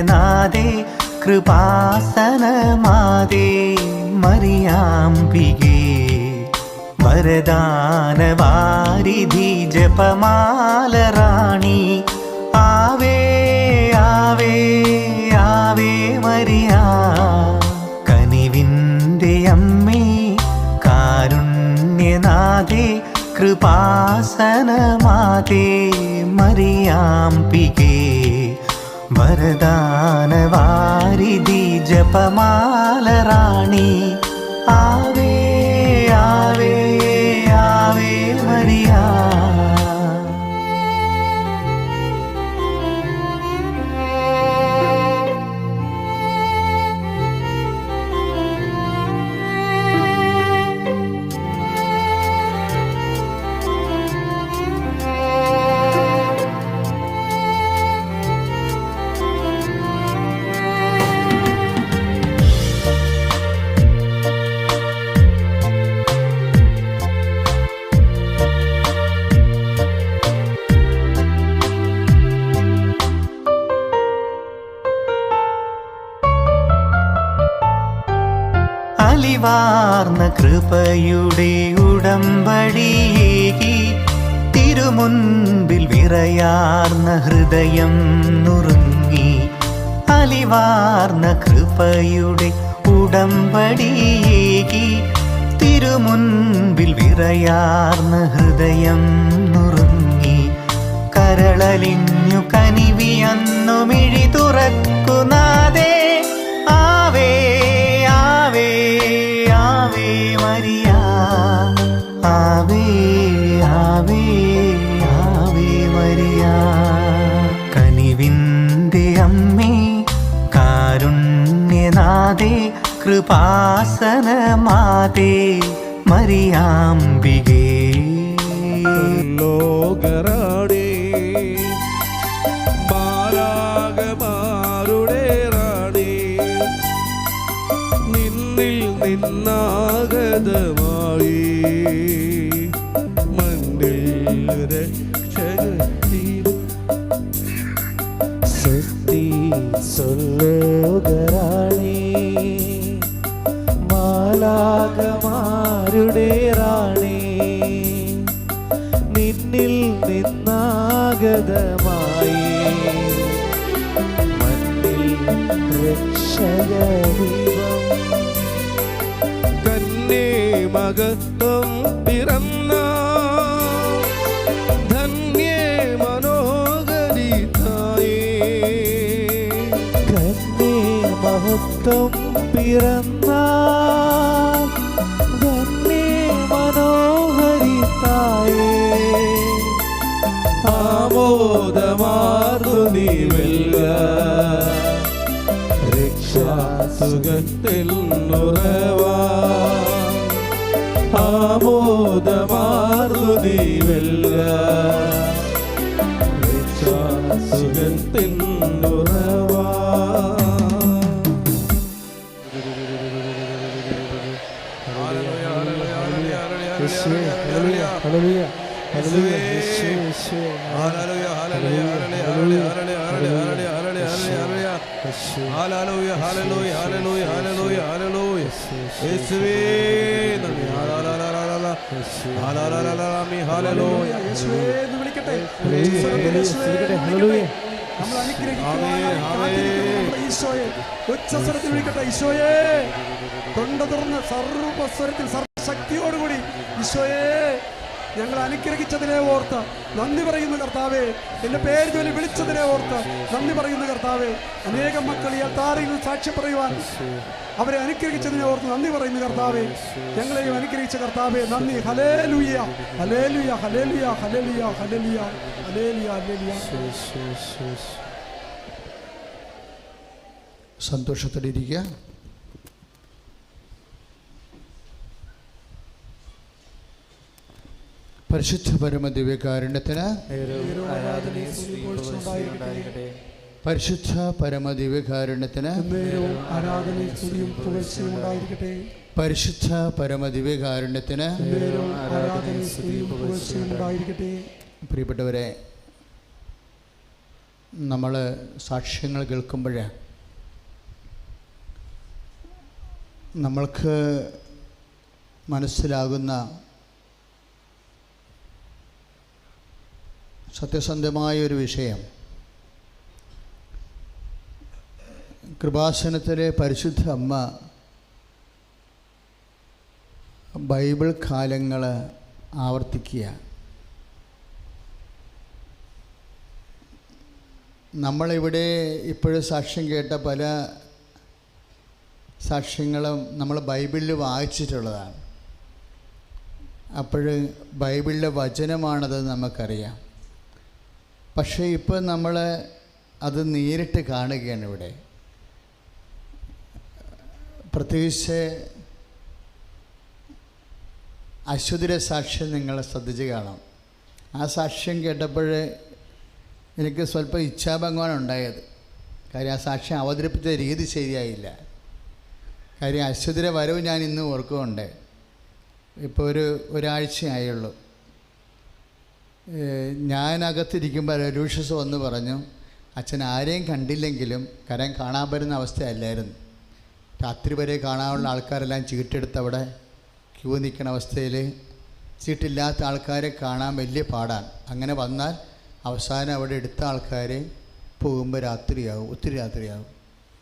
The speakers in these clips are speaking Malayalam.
കാരുണ്യനാഥേ കൃപാസനമാതേ മറിയാംബികേ വരദാനവാരിധി ജപമാലറാണി ആവേ ആവേ ആവേ മരിയ കനിവിൻ്റെ അമ്മേ കാരുണ്യനാഥേ കൃപാസനമാതേ മറിയാംബികേ വരദാനവാരിധി ജപമാലറാണി ആവേ ആവേ ആവേ മരിയ അലിവാർന്ന കൃപയുടെ ഉടമ്പടിയേകി തിരുമുൻപിൽ വിറയാർന്ന ഹൃദയം നുറുങ്ങി അലിവാർന്ന കൃപയുടെ ഉടമ്പടിയേകി തിരുമുൻപിൽ വിറയാർന്ന ഹൃദയം നുറുങ്ങി കരളലിഞ്ഞു കനിവിയന്നു മിഴി തുറക്കുനാദേ ആവേ ആവേ ആവേ മരിയ ആവേ ആവേ ആവേ മരിയ കനിവിൻ്റെ അമ്മേ കാരുണ്യനാഥേ കൃപാസനമാതേ മറിയാംബികേ ലോകറാണേ മാലാഖമാരുടെ റാണേ നിന്നിൽ നിന്നാഗതമായി മണ്ണിൽ രക്ഷകത്തിൽ സൃഷ്ടി സൊല്ലുകറാണേ മാലാഖമാരുടെ റാണേ നിന്നിൽ നിന്നാഗതമായി മണ്ണിൽ രക്ഷകദീപം കന്നേ മകത്വം പിറന്ന ധന്യേ മനോഹരിതായേ കന്നേ മഹത്വം പിറന്ന ധന്യേ മനോഹരിതായേ ആമോദമാർന്നു നീ വെല്ല രക്ഷാസുഖത്തിൽ നുറവാ ആമോദമാർന്നു നീ വെല്ല രക്ഷാസുഖത്തിൽ നുറവാ ഉച്ചസ്വരത്തിൽ വിളിക്കട്ടെ ഈശോയെ. തൊണ്ട തുറന്ന് സർവസ്വരത്തിൽ സർവശക്തിയോടുകൂടി ഈശോയെ ഞങ്ങൾ അനുഗ്രഹിച്ചതിനെ ഓർത്ത് നന്ദി പറയുന്ന കർത്താവേ, എൻ്റെ പേര് ചൊല്ലി വിളിച്ചതിനെ ഓർത്ത് നന്ദി പറയുന്ന കർത്താവേ, അനേകം മക്കൾ ഈ അൽത്താരയിൽ സാക്ഷ്യം പറയുവാൻ അവരെ അനുഗ്രഹിച്ചതിനെ ഓർത്ത് നന്ദി പറയുന്ന കർത്താവേ, ഞങ്ങളെയും അനുഗ്രഹിച്ച കർത്താവേ നന്ദി. ഹല്ലേലൂയ ഹല്ലേലൂയ ഹല്ലേലൂയ ഹല്ലേലൂയ ഹല്ലേലൂയ ഹല്ലേലൂയ ഹല്ലേലൂയ. സന്തോഷത്തോടിരിക്കുക. പരിശുദ്ധ പരമ ദിവ്യകാരുണ്യത്തിന് പരിശുദ്ധ പരമ ദിവ്യകാരുണ്യത്തിന് പരിശുദ്ധ പരമ ദിവ്യകാരുണ്യത്തിന്. പ്രിയപ്പെട്ടവരെ, നമ്മൾ സാക്ഷ്യങ്ങൾ കേൾക്കുമ്പോൾ നമ്മൾക്ക് മനസ്സിലാകുന്ന സത്യസന്ധമായൊരു വിഷയം, കൃപാസനത്തിലെ പരിശുദ്ധ അമ്മ ബൈബിൾ കാലങ്ങൾ ആവർത്തിക്കുക. നമ്മളിവിടെ ഇപ്പോഴും സാക്ഷ്യം കേട്ട പല സാക്ഷ്യങ്ങളും നമ്മൾ ബൈബിളിൽ വായിച്ചിട്ടുള്ളതാണ്. അപ്പോൾ ബൈബിളിലെ വചനമാണത് നമുക്കറിയാം. പക്ഷേ ഇപ്പം നമ്മൾ അത് നേരിട്ട് കാണുകയാണ് ഇവിടെ. പ്രത്യേകിച്ച് അശ്വതിയുടെ സാക്ഷ്യം നിങ്ങൾ ശ്രദ്ധിച്ച് കാണാം. ആ സാക്ഷ്യം കേട്ടപ്പോൾ എനിക്ക് സ്വല്പം ഇച്ഛാഭംഗമാണ് ഉണ്ടായത്. കാര്യം ആ സാക്ഷ്യം അവതരിപ്പിച്ച രീതി ശരിയായില്ല. കാര്യം അശ്വതിയുടെ വരവ് ഞാൻ ഇന്ന് ഓർക്കുന്നുണ്ട്. ഇപ്പോൾ ഒരാഴ്ചയായുള്ളൂ. ഞാനകത്തിരിക്കുമ്പോൾ രൂക്ഷസ് വന്ന് പറഞ്ഞു, അച്ഛൻ ആരെയും കണ്ടില്ലെങ്കിലും കരം കാണാൻ പറ്റുന്ന അവസ്ഥയല്ലായിരുന്നു. രാത്രി വരെ കാണാനുള്ള ആൾക്കാരെല്ലാം ചീട്ടെടുത്ത് അവിടെ ക്യൂ നിൽക്കുന്ന അവസ്ഥയിൽ ചീട്ടില്ലാത്ത ആൾക്കാരെ കാണാൻ വലിയ പാടാണ്. അങ്ങനെ വന്നാൽ അവസാനം അവിടെ എടുത്ത ആൾക്കാർ പോകുമ്പോൾ രാത്രിയാവും, ഒത്തിരി രാത്രിയാവും.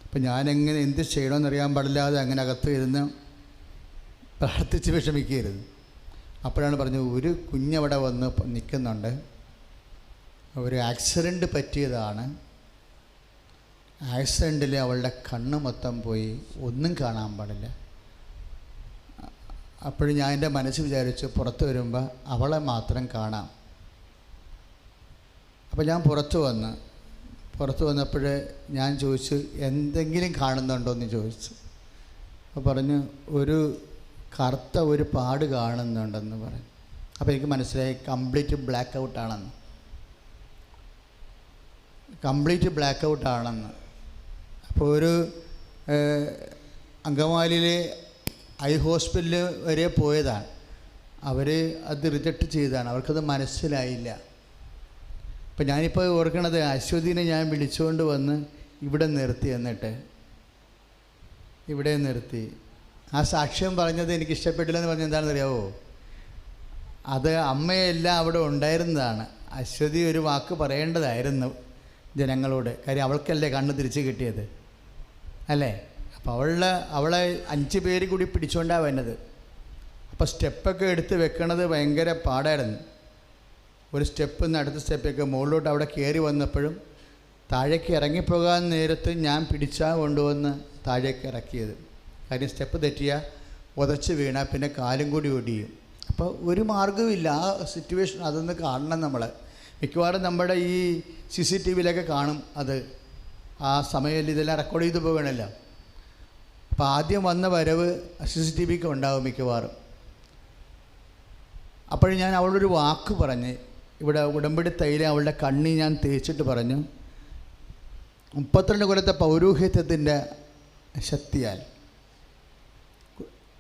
അപ്പം ഞാനെങ്ങനെ എന്ത് ചെയ്യണമെന്നറിയാൻ പാടില്ലാതെ അങ്ങനെ അകത്ത് ഇരുന്ന് പ്രാർത്ഥിച്ച് വിഷമിക്കരുത്. അപ്പോഴാണ് പറഞ്ഞത്, ഒരു കുഞ്ഞവിടെ വന്ന് നിൽക്കുന്നുണ്ട്, ഒരു ആക്സിഡൻറ്റ് പറ്റിയതാണ്. ആക്സിഡൻറ്റിൽ അവളുടെ കണ്ണ് മൊത്തം പോയി, ഒന്നും കാണാൻ പാടില്ല. അപ്പോഴും ഞാൻ എൻ്റെ മനസ്സ് വിചാരിച്ചു, പുറത്ത് വരുമ്പോൾ അവളെ മാത്രം കാണാം. അപ്പോൾ ഞാൻ പുറത്ത് വന്നപ്പോൾ ഞാൻ ചോദിച്ചു, എന്തെങ്കിലും കാണുന്നുണ്ടോ എന്ന് ചോദിച്ചു. അപ്പോൾ പറഞ്ഞു, ഒരു കറുത്ത ഒരു പാട് കാണുന്നുണ്ടെന്ന് പറഞ്ഞു. അപ്പോൾ എനിക്ക് മനസ്സിലായി കംപ്ലീറ്റ് ബ്ലാക്ക് ഔട്ടാണെന്ന്. അപ്പോൾ ഒരു അങ്കമാലിയിലെ ഐ ഹോസ്പിറ്റലിൽ വരെ പോയതാണ്. അവർ അത് റിജക്റ്റ് ചെയ്തതാണ്, അവർക്കത് മനസ്സിലായില്ല. അപ്പം ഞാനിപ്പോൾ ഓർക്കണത്, അശ്വതിനെ ഞാൻ വിളിച്ചുകൊണ്ട് വന്ന് ഇവിടെ നിർത്തി. ആ സാക്ഷ്യം പറഞ്ഞത് എനിക്ക് ഇഷ്ടപ്പെട്ടില്ലെന്ന് പറഞ്ഞത് എന്താണെന്ന് അറിയാവോ? അത് അമ്മയെല്ലാം അവിടെ ഉണ്ടായിരുന്നതാണ്. അശ്വതി ഒരു വാക്ക് പറയേണ്ടതായിരുന്നു ജനങ്ങളോട്. കാര്യം അവൾക്കല്ലേ കണ്ണ് തിരിച്ച് കിട്ടിയത്, അല്ലേ? അപ്പോൾ അവളെ 5 പേര് കൂടി പിടിച്ചുകൊണ്ടാണ് വന്നത്. അപ്പോൾ സ്റ്റെപ്പൊക്കെ എടുത്ത് വെക്കണത് ഭയങ്കര പാടായിരുന്നു. ഒരു സ്റ്റെപ്പ് നിന്ന് അടുത്ത സ്റ്റെപ്പൊക്കെ മുകളിലോട്ട് അവിടെ കയറി വന്നപ്പോഴും താഴേക്ക് ഇറങ്ങിപ്പോകാൻ നേരത്ത് ഞാൻ പിടിച്ചാൽ കൊണ്ടുവന്ന് താഴേക്ക് ഇറക്കിയത്. കാര്യം സ്റ്റെപ്പ് തെറ്റിയാൽ ഉതച്ച് വീണാൽ പിന്നെ കാലും കൂടി ഒടിയും. അപ്പോൾ ഒരു മാർഗ്ഗവുമില്ല. ആ സിറ്റുവേഷൻ അതൊന്ന് കാണണം നമ്മൾ. മിക്കവാറും നമ്മുടെ ഈ CCTVയിലൊക്കെ കാണും അത്. ആ സമയത്തിൽ ഇതെല്ലാം റെക്കോർഡ് ചെയ്ത് പോകണമല്ലോ. അപ്പോൾ ആദ്യം വന്ന വരവ് CCTVക്ക് ഉണ്ടാവും മിക്കവാറും. അപ്പോൾ ഞാൻ അവളൊരു വാക്ക് പറഞ്ഞ്, ഇവിടെ ഉടമ്പടി തൈലം അവളുടെ കണ്ണി ഞാൻ തേച്ചിട്ട് പറഞ്ഞു, 32 കൊല്ലത്തെ പൗരോഹിത്യത്തിൻ്റെ ശക്തിയാൽ,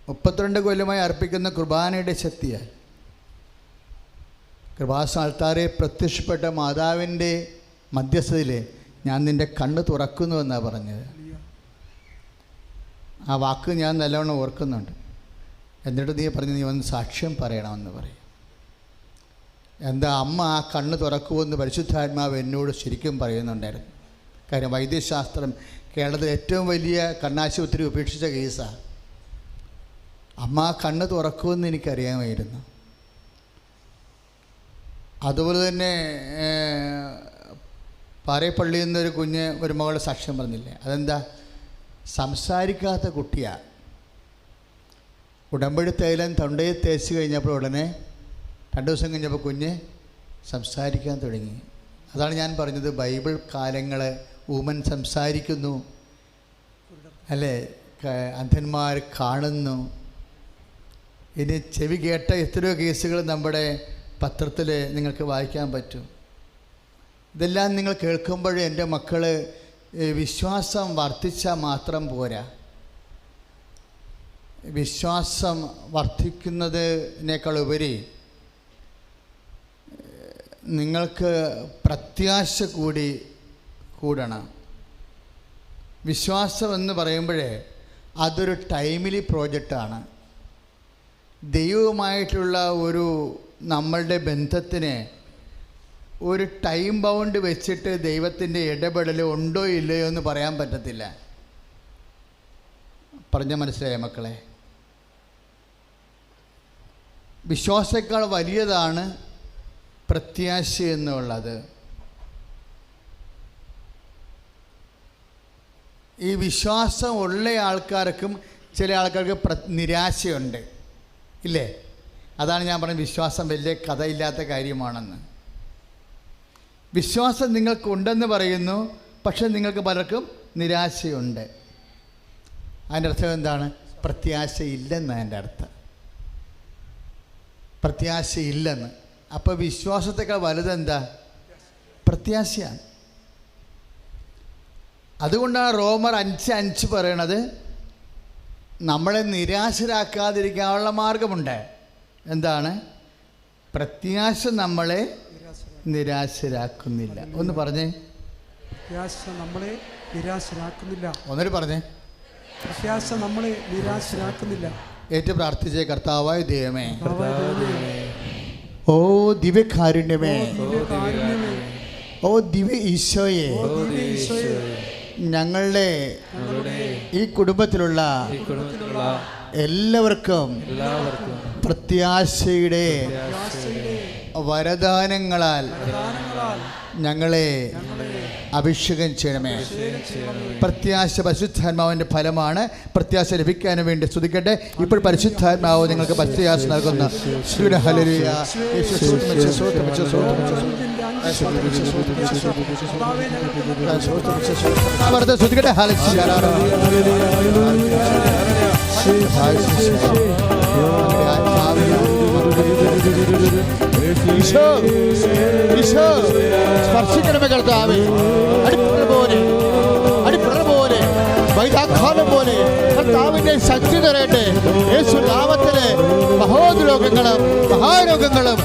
32 കൊല്ലമായി അർപ്പിക്കുന്ന കുർബാനയുടെ ശക്തിയാൽ, കൃപാസന ആൾത്താരെ പ്രത്യക്ഷപ്പെട്ട മാതാവിൻ്റെ മധ്യസ്ഥതയിൽ ഞാൻ നിൻ്റെ കണ്ണ് തുറക്കുന്നുവെന്നാണ് പറഞ്ഞത്. ആ വാക്ക് ഞാൻ നല്ലവണ്ണം ഓർക്കുന്നുണ്ട്. എന്നിട്ട് നീ പറഞ്ഞു, നീ വന്ന് സാക്ഷ്യം പറയണമെന്ന് പറയും. എന്താ അമ്മ ആ കണ്ണ് തുറക്കുമെന്ന് പരിശുദ്ധാത്മാവ് എന്നോട് ശരിക്കും പറയുന്നുണ്ടായിരുന്നു. കാര്യം വൈദ്യശാസ്ത്രം കേരളത്തിൽ ഏറ്റവും വലിയ കണ്ണാശുപത്രി ഉപേക്ഷിച്ച കേസാണ്. അമ്മ ആ കണ്ണ് തുറക്കുമെന്ന് എനിക്കറിയാമായിരുന്നു. അതുപോലെ തന്നെ പാറേപ്പള്ളിയിൽ നിന്നൊരു കുഞ്ഞ് ഒരു മകളുടെ സാക്ഷ്യം പറഞ്ഞില്ലേ, അതെന്താ? സംസാരിക്കാത്ത കുട്ടിയാണ്. ഉടമ്പടി തൈലം തൊണ്ടയിൽ തേച്ച് കഴിഞ്ഞപ്പോൾ ഉടനെ 2 ദിവസം കഴിഞ്ഞപ്പോൾ കുഞ്ഞ് സംസാരിക്കാൻ തുടങ്ങി. അതാണ് ഞാൻ പറഞ്ഞത്, ബൈബിൾ കാലങ്ങൾ ഊമൻ സംസാരിക്കുന്നു, അല്ലേ? അന്ധന്മാർ കാണുന്നു. ഇനി ചെവി കേട്ട എത്രയോ കേസുകൾ നമ്മുടെ പത്രത്തിൽ നിങ്ങൾക്ക് വായിക്കാൻ പറ്റും. ഇതെല്ലാം നിങ്ങൾ കേൾക്കുമ്പോൾ എൻ്റെ മക്കൾ, വിശ്വാസം വർദ്ധിച്ചാൽ മാത്രം പോരാ. വിശ്വാസം വർദ്ധിക്കുന്നതിനേക്കാൾ ഉപരി നിങ്ങൾക്ക് പ്രത്യാശ കൂടി കൂടണം. വിശ്വാസം എന്ന് പറയുമ്പോഴേ അതൊരു ടൈംലി പ്രോജക്റ്റാണ്. ദൈവവുമായിട്ടുള്ള ഒരു നമ്മളുടെ ബന്ധത്തിന് ഒരു ടൈം ബൗണ്ട് വെച്ചിട്ട് ദൈവത്തിൻ്റെ ഇടപെടൽ ഉണ്ടോ ഇല്ലയോ എന്ന് പറയാൻ പറ്റത്തില്ല. പറഞ്ഞ മനസ്സിലായ മക്കളെ? വിശ്വാസത്തേക്കാൾ വലിയതാണ് പ്രത്യാശ എന്നുള്ളത്. ഈ വിശ്വാസം ഉള്ള ആൾക്കാർക്കും ചില ആൾക്കാർക്ക് നിരാശയുണ്ട്, ഇല്ലേ? അതാണ് ഞാൻ പറഞ്ഞത് വിശ്വാസം വലിയ കഥയില്ലാത്ത കാര്യമാണെന്ന്. വിശ്വാസം നിങ്ങൾക്കുണ്ടെന്ന് പറയുന്നു, പക്ഷെ നിങ്ങൾക്ക് പലർക്കും നിരാശയുണ്ട്. അതിൻ്റെ അർത്ഥം എന്താണ്? പ്രത്യാശയില്ലെന്ന് അതിൻ്റെ അർത്ഥം. പ്രത്യാശയില്ലെന്ന്. അപ്പോൾ വിശ്വാസത്തേക്കാൾ വലുതെന്താ? പ്രത്യാശയാണ്. അതുകൊണ്ടാണ് റോമർ 5:5 പറയണത്, നമ്മളെ നിരാശരാക്കാതിരിക്കാനുള്ള മാർഗമുണ്ട്. എന്താണ്? പ്രത്യാശ നമ്മളെ നിരാശരാക്കുന്നില്ല. ഒന്ന് പറഞ്ഞേ. പ്രത്യാശ നമ്മളെ നിരാശരാക്കുന്നില്ല. ഒന്നൊരു പറഞ്ഞേ. പ്രത്യാശ നമ്മളെ നിരാശരാക്കുന്നില്ല. ഏറ്റു പ്രാർത്ഥിച്ചേ. കർത്താവായ ദൈവമേ, ഓ ദിവ്യകാരുണ്യമേ, ഓ ദിവ്യ ഈശോയെ, ഞങ്ങളുടെ ഈ കുടുംബത്തിലുള്ള എല്ലാവർക്കും പ്രത്യാശയുടെ വരദാനങ്ങളാൽ ഞങ്ങളെ അഭിഷേകം ചെയ്യണമേ. പ്രത്യാശ പരിശുദ്ധാത്മാവിൻ്റെ ഫലമാണ്. പ്രത്യാശ ലഭിക്കാൻ വേണ്ടി സ്തുതിക്കട്ടെ. ഇപ്പോൾ പരിശുദ്ധാത്മാവ് നിങ്ങൾക്ക് പ്രത്യാശ നൽകുന്ന സ്തുതിക്കട്ടെ. സ്പർശിക്കണമേ കർത്താവേ. അടിപ്പുറ പോലെ വൈദാഖാലം പോലെ കർത്താവിന്റെ ശക്തി തരട്ടെ. യേശു നാമത്തിലെ മഹോദ്രോഗങ്ങളും മഹാരോഗങ്ങളും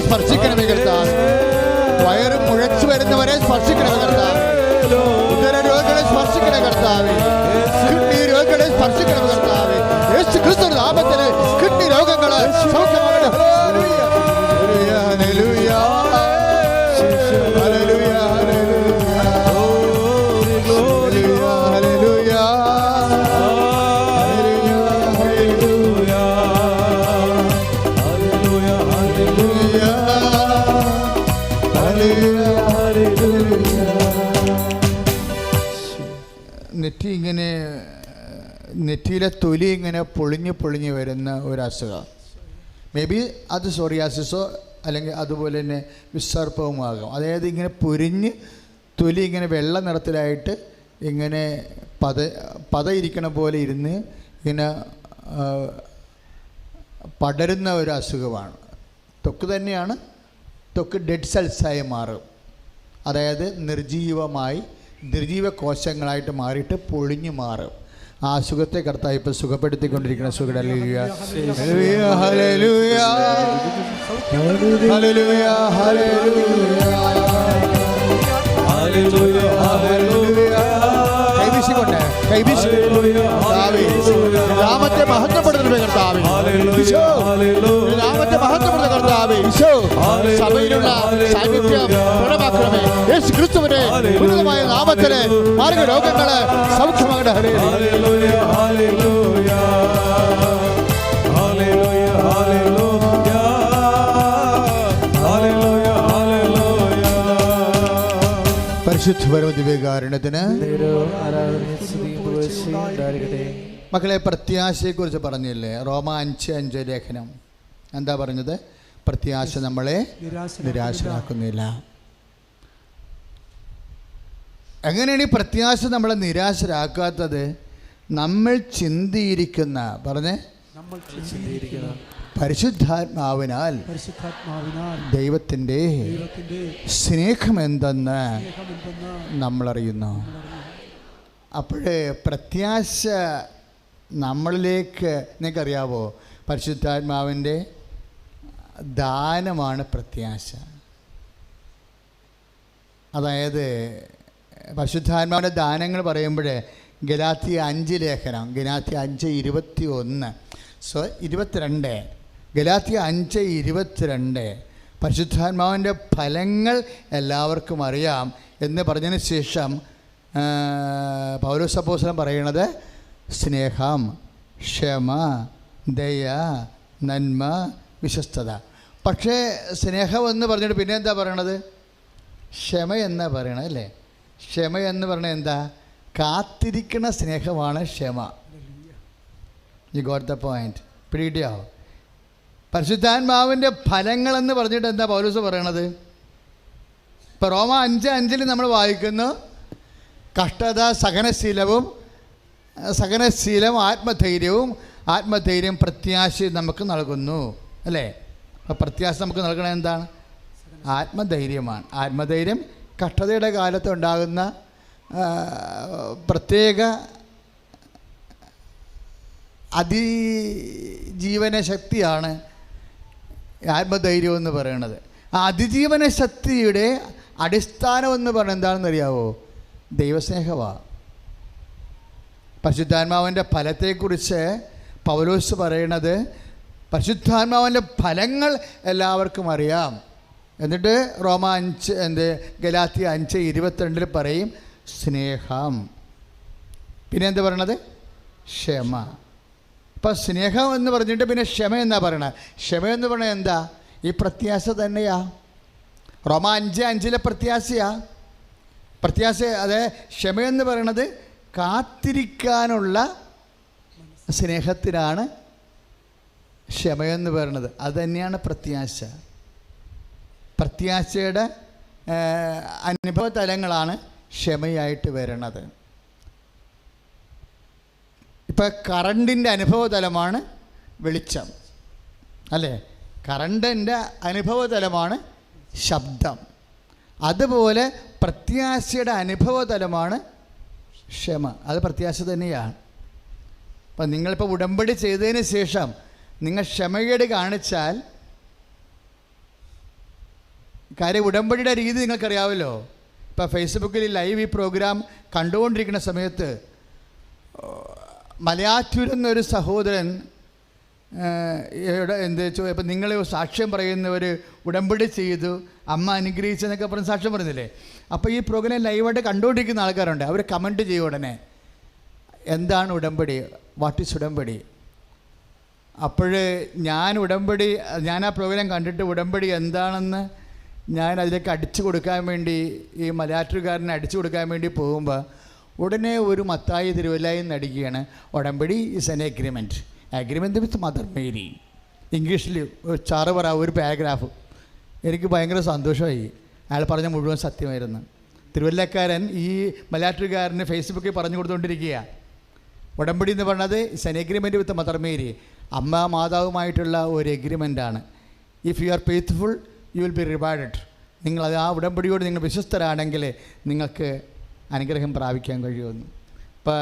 സ്പർശിക്കണമേ കർത്താവേ. വയറ് മുഴച്ചു വരുന്നവരെ സ്പർശിക്കണമേ കർത്താവേ. ഉദര രോഗികളെ സ്പർശിക്കണേ കർത്താവേ. കിഡ്നി രോഗികളെ സ്പർശിക്കണമേ കർത്താവേ. യേശു ക്രിസ്തു നാമത്തിൽ കിഡ്നി രോഗങ്ങളെ സൗഖ്യമാകട്ടെ. ഹല്ലേലൂയ, ഹല്ലേലൂയ, ഹല്ലേലൂയ, നെറ്റിയിലെ തൊലി ഇങ്ങനെ പൊളിഞ്ഞ് വരുന്ന ഒരു അസുഖം. മേ ബി അത് സോറിയാസിസോ അല്ലെങ്കിൽ അതുപോലെ തന്നെ വിസർപ്പവുമാകാം. അതായത് ഇങ്ങനെ പൊരിഞ്ഞ് തൊലി ഇങ്ങനെ വെള്ള നിറത്തിലായിട്ട് ഇങ്ങനെ പതയിരിക്കണ പോലെ ഇരുന്ന് ഇങ്ങനെ പടരുന്ന ഒരു അസുഖമാണ്. ത്വക്ക് തന്നെയാണ്. ത്വക്ക് ഡെഡ് സെൽസായി മാറും. അതായത് നിർജീവ കോശങ്ങളായിട്ട് മാറിയിട്ട് പൊളിഞ്ഞു മാറും. ആ അസുഖത്തെ കർത്താവ് ഇപ്പോൾ സുഖപ്പെടുത്തിക്കൊണ്ടിരിക്കുന്ന സുഖം. ഹല്ലേലൂയ, ഹല്ലേലൂയ, ഹല്ലേലൂയ, ഹല്ലേലൂയ, ഹല്ലേലൂയ. കൈവീശിക്കൊണ്ട് നാമത്തെ മഹത്വപ്പെടുത്തുന്ന കർത്താവേ. നാമത്തെ മഹത്വപ്പെടുന്ന കർത്താവേ. സഭയിലുള്ള സാന്നിധ്യം പ്രകടമാക്കണമേ. യേശു ക്രിസ്തുവിന്റെ ഉന്നതമായ നാമത്തിലെ മാർഗ രോഗങ്ങളെ സൗഖ്യമാകട്ടെ. ഹല്ലേലൂയ, ഹല്ലേലൂയ, ഹല്ലേലൂയ, ഹല്ലേലൂയ, ഹല്ലേലൂയ, ഹല്ലേലൂയ. പരിശുദ്ധ പരമദിവ്യകാരുണ്യത്തിന് മക്കളെ, പ്രത്യാശയെക്കുറിച്ച് പറഞ്ഞില്ലേ? റോമ 5:5 ലേഖനം എന്താ പറഞ്ഞത്? പ്രത്യാശ നമ്മളെ നിരാശരാക്കുന്നില്ല. എങ്ങനെയാണ് ഈ പ്രത്യാശ നമ്മളെ നിരാശരാക്കാത്തത്? നമ്മൾ ചിന്തിയിരിക്കുന്ന നമ്മൾ ചിന്തിയിരിക്കുന്ന പരിശുദ്ധാത്മാവിനാൽ ദൈവത്തിൻ്റെ സ്നേഹമെന്തെന്ന് നമ്മളറിയുന്നു. അപ്പോഴേ പ്രത്യാശ നമ്മളിലേക്ക്, നിങ്ങൾക്കറിയാവോ, പരിശുദ്ധാത്മാവിൻ്റെ ദാനമാണ് പ്രത്യാശ. അതായത് പരിശുദ്ധാത്മാവിൻ്റെ ദാനങ്ങൾ പറയുമ്പോൾ ഗലാത്യ 5 ലേഖനം, ഗലാത്യ 5:21, 22, ഗലാത്യ 5:22 പരിശുദ്ധാത്മാവിൻ്റെ ഫലങ്ങൾ എല്ലാവർക്കും അറിയാം എന്ന് പറഞ്ഞതിന് ശേഷം പൗലോസ് അപ്പോസ്തലൻ പറയണത് സ്നേഹം, ക്ഷമ, ദയ, നന്മ, വിശ്വസ്തത. പക്ഷേ സ്നേഹം എന്ന് പറഞ്ഞിട്ട് പിന്നെ എന്താ പറയണത്? ക്ഷമ എന്നാ പറയണത് അല്ലേ? ക്ഷമ എന്ന് പറഞ്ഞാൽ എന്താ? കാത്തിരിക്കണ സ്നേഹമാണ് ക്ഷമ. You got the point? പിടികിട്ടിയോ? പരിശുദ്ധാത്മാവിൻ്റെ ഫലങ്ങളെന്ന് പറഞ്ഞിട്ട് എന്താ പൗലോസ് പറയണത്? ഇപ്പോൾ റോമ 5:5 നമ്മൾ വായിക്കുന്നു, കഷ്ടത സഹനശീലം ആത്മധൈര്യവും, ആത്മധൈര്യം പ്രത്യാശയും നമുക്ക് നൽകുന്നു അല്ലേ? അപ്പോൾ പ്രത്യാശ നമുക്ക് നൽകണത് എന്താണ്? ആത്മധൈര്യമാണ്. ആത്മധൈര്യം കഷ്ടതയുടെ കാലത്ത് ഉണ്ടാകുന്ന പ്രത്യേക അതിജീവന ശക്തിയാണ് ആത്മധൈര്യം എന്ന് പറയുന്നത്. ആ അതിജീവന ശക്തിയുടെ അടിസ്ഥാനം എന്ന് പറയുന്നത് എന്താണെന്ന് അറിയാവോ? ദൈവസ്നേഹമാണ്. പരിശുദ്ധാത്മാവിൻ്റെ ഫലത്തെക്കുറിച്ച് പൗലോസ് പറയണത്, പരിശുദ്ധാത്മാവിൻ്റെ ഫലങ്ങൾ എല്ലാവർക്കും അറിയാം. എന്നിട്ട് റോമ 5 ഗലാത്യ 5:22 പറയും സ്നേഹം. പിന്നെ എന്താ പറയണത്? ക്ഷമ. ഇപ്പം സ്നേഹം എന്ന് പറഞ്ഞിട്ട് പിന്നെ ക്ഷമ എന്നാ പറയണത്. ക്ഷമ എന്ന് പറഞ്ഞാൽ എന്താ? ഈ പ്രത്യാശ തന്നെയാ. റോമ 5:5 പ്രത്യാശ. അതെ, ക്ഷമയെന്ന് പറയണത് കാത്തിരിക്കാനുള്ള സ്നേഹത്തിനാണ് ക്ഷമയെന്ന് പറയണത്. അത് തന്നെയാണ് പ്രത്യാശ. പ്രത്യാശയുടെ അനുഭവ തലങ്ങളാണ് ക്ഷമയായിട്ട് വരണത്. ഇപ്പം കറണ്ടിൻ്റെ അനുഭവ തലമാണ് വെളിച്ചം അല്ലേ? കറണ്ടിൻ്റെ അനുഭവ തലമാണ് ശബ്ദം. അതുപോലെ പ്രത്യാശയുടെ അനുഭവ തലമാണ് ക്ഷമ. അത് പ്രത്യാശ തന്നെയാണ്. അപ്പം നിങ്ങളിപ്പോൾ ഉടമ്പടി ചെയ്തതിന് ശേഷം നിങ്ങൾ ക്ഷമകേട് കാണിച്ചാൽ, കാര്യം ഉടമ്പടിയുടെ രീതി നിങ്ങൾക്കറിയാമല്ലോ. ഇപ്പോൾ ഫേസ്ബുക്കിൽ ലൈവ് ഈ പ്രോഗ്രാം കണ്ടുകൊണ്ടിരിക്കുന്ന സമയത്ത് മലയാറ്റൂരിൽ നിന്നൊരു സഹോദരൻ ഇപ്പം നിങ്ങൾ സാക്ഷ്യം പറയുന്നവർ ഉടമ്പടി ചെയ്തു, അമ്മ അനുഗ്രഹിച്ചെന്നൊക്കെ പറഞ്ഞ് സാക്ഷ്യം പറയുന്നില്ലേ? അപ്പോൾ ഈ പ്രോഗ്രാം ലൈവായിട്ട് കണ്ടുകൊണ്ടിരിക്കുന്ന ആൾക്കാരുണ്ട്. അവർ കമൻറ്റ് ചെയ്യും ഉടനെ, എന്താണ് ഉടമ്പടി, വാട്ട് ഈസ് ഉടമ്പടി? അപ്പോൾ ഞാൻ ആ പ്രോഗ്രാം കണ്ടിട്ട് ഉടമ്പടി എന്താണെന്ന് ഞാൻ അതിലേക്ക് അടിച്ചു കൊടുക്കാൻ വേണ്ടി, ഈ മലയാറ്റൂർക്കാരനെ അടിച്ചു കൊടുക്കാൻ വേണ്ടി പോകുമ്പോൾ ഉടനെ ഒരു മത്തായി തിരുവല്ലായിൽ നിന്ന് അടിക്കുകയാണ്, ഉടമ്പടി is N agreement with mother Mary. ഇംഗ്ലീഷിൽ ഒരു പാരഗ്രാഫ്. എനിക്ക് ഭയങ്കര സന്തോഷമായി. അയാൾ പറഞ്ഞ മുഴുവൻ സത്യമായിരുന്നു. തിരുവല്ലക്കാരൻ ഈ മലയാറ്റൂർക്കാരന് ഫേസ്ബുക്കിൽ പറഞ്ഞു കൊടുത്തുകൊണ്ടിരിക്കുക, ഉടമ്പടി എന്ന് പറഞ്ഞത് is an agreement with mother Mary, അമ്മ മാതാവുമായിട്ടുള്ള ഒരു എഗ്രിമെൻ്റാണ്. If you are faithful you will be rewarded. നിങ്ങളത് ആ ഉടമ്പടിയോട് നിങ്ങൾ വിശ്വസ്തരാണെങ്കിൽ നിങ്ങൾക്ക് അനുഗ്രഹം പ്രാപിക്കാൻ കഴിയുമെന്ന്. ഇപ്പോൾ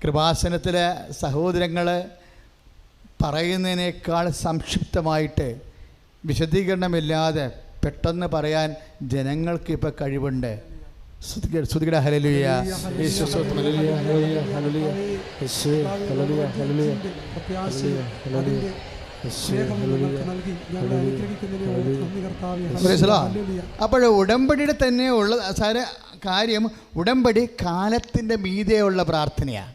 കൃപാസനത്തിലെ സഹോദരങ്ങൾ പറയുന്നതിനേക്കാൾ സംക്ഷിപ്തമായിട്ട് വിശദീകരണമില്ലാതെ പെട്ടെന്ന് പറയാൻ ജനങ്ങൾക്ക് ഇപ്പോൾ കഴിവുണ്ട്. ശ്രുതികട ഹല്ലേലൂയ. അപ്പോൾ ഉടമ്പടിയുടെ തന്നെ ഉള്ള കാര്യം, ഉടമ്പടി കാലത്തിൻ്റെ മീതെയുള്ള പ്രാർത്ഥനയാണ്.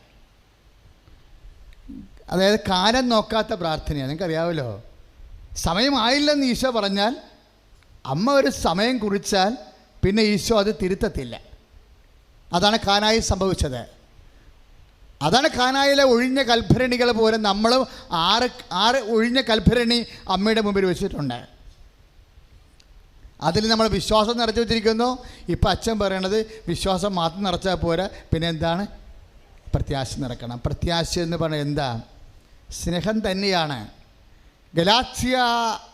അതായത് കാലം നോക്കാത്ത പ്രാർത്ഥനയാണ്. നിങ്ങൾക്കറിയാമല്ലോ, സമയമായില്ലെന്ന് ഈശോ പറഞ്ഞാൽ, അമ്മ ഒരു സമയം കുറിച്ചാൽ പിന്നെ ഈശോ അത് തിരുത്തത്തില്ല. അതാണ് കാനായിൽ സംഭവിച്ചത്. അതാണ് കാനായിലെ ഒഴിഞ്ഞ കൽഭരണികൾ പോലെ നമ്മളും 6 ഒഴിഞ്ഞ കൽഭരണി അമ്മയുടെ മുമ്പിൽ വെച്ചിട്ടുണ്ട്. അതിൽ നമ്മൾ വിശ്വാസം നിറച്ചു വെച്ചിരിക്കുന്നു. ഇപ്പം അച്ഛൻ പറയണത് വിശ്വാസം മാത്രം നിറച്ചാൽ പോരാ, പിന്നെ എന്താണ്? പ്രത്യാശ നിറക്കണം. പ്രത്യാശ എന്ന് പറഞ്ഞാൽ എന്താ? സ്നേഹം തന്നെയാണ്. ഗലാത്യ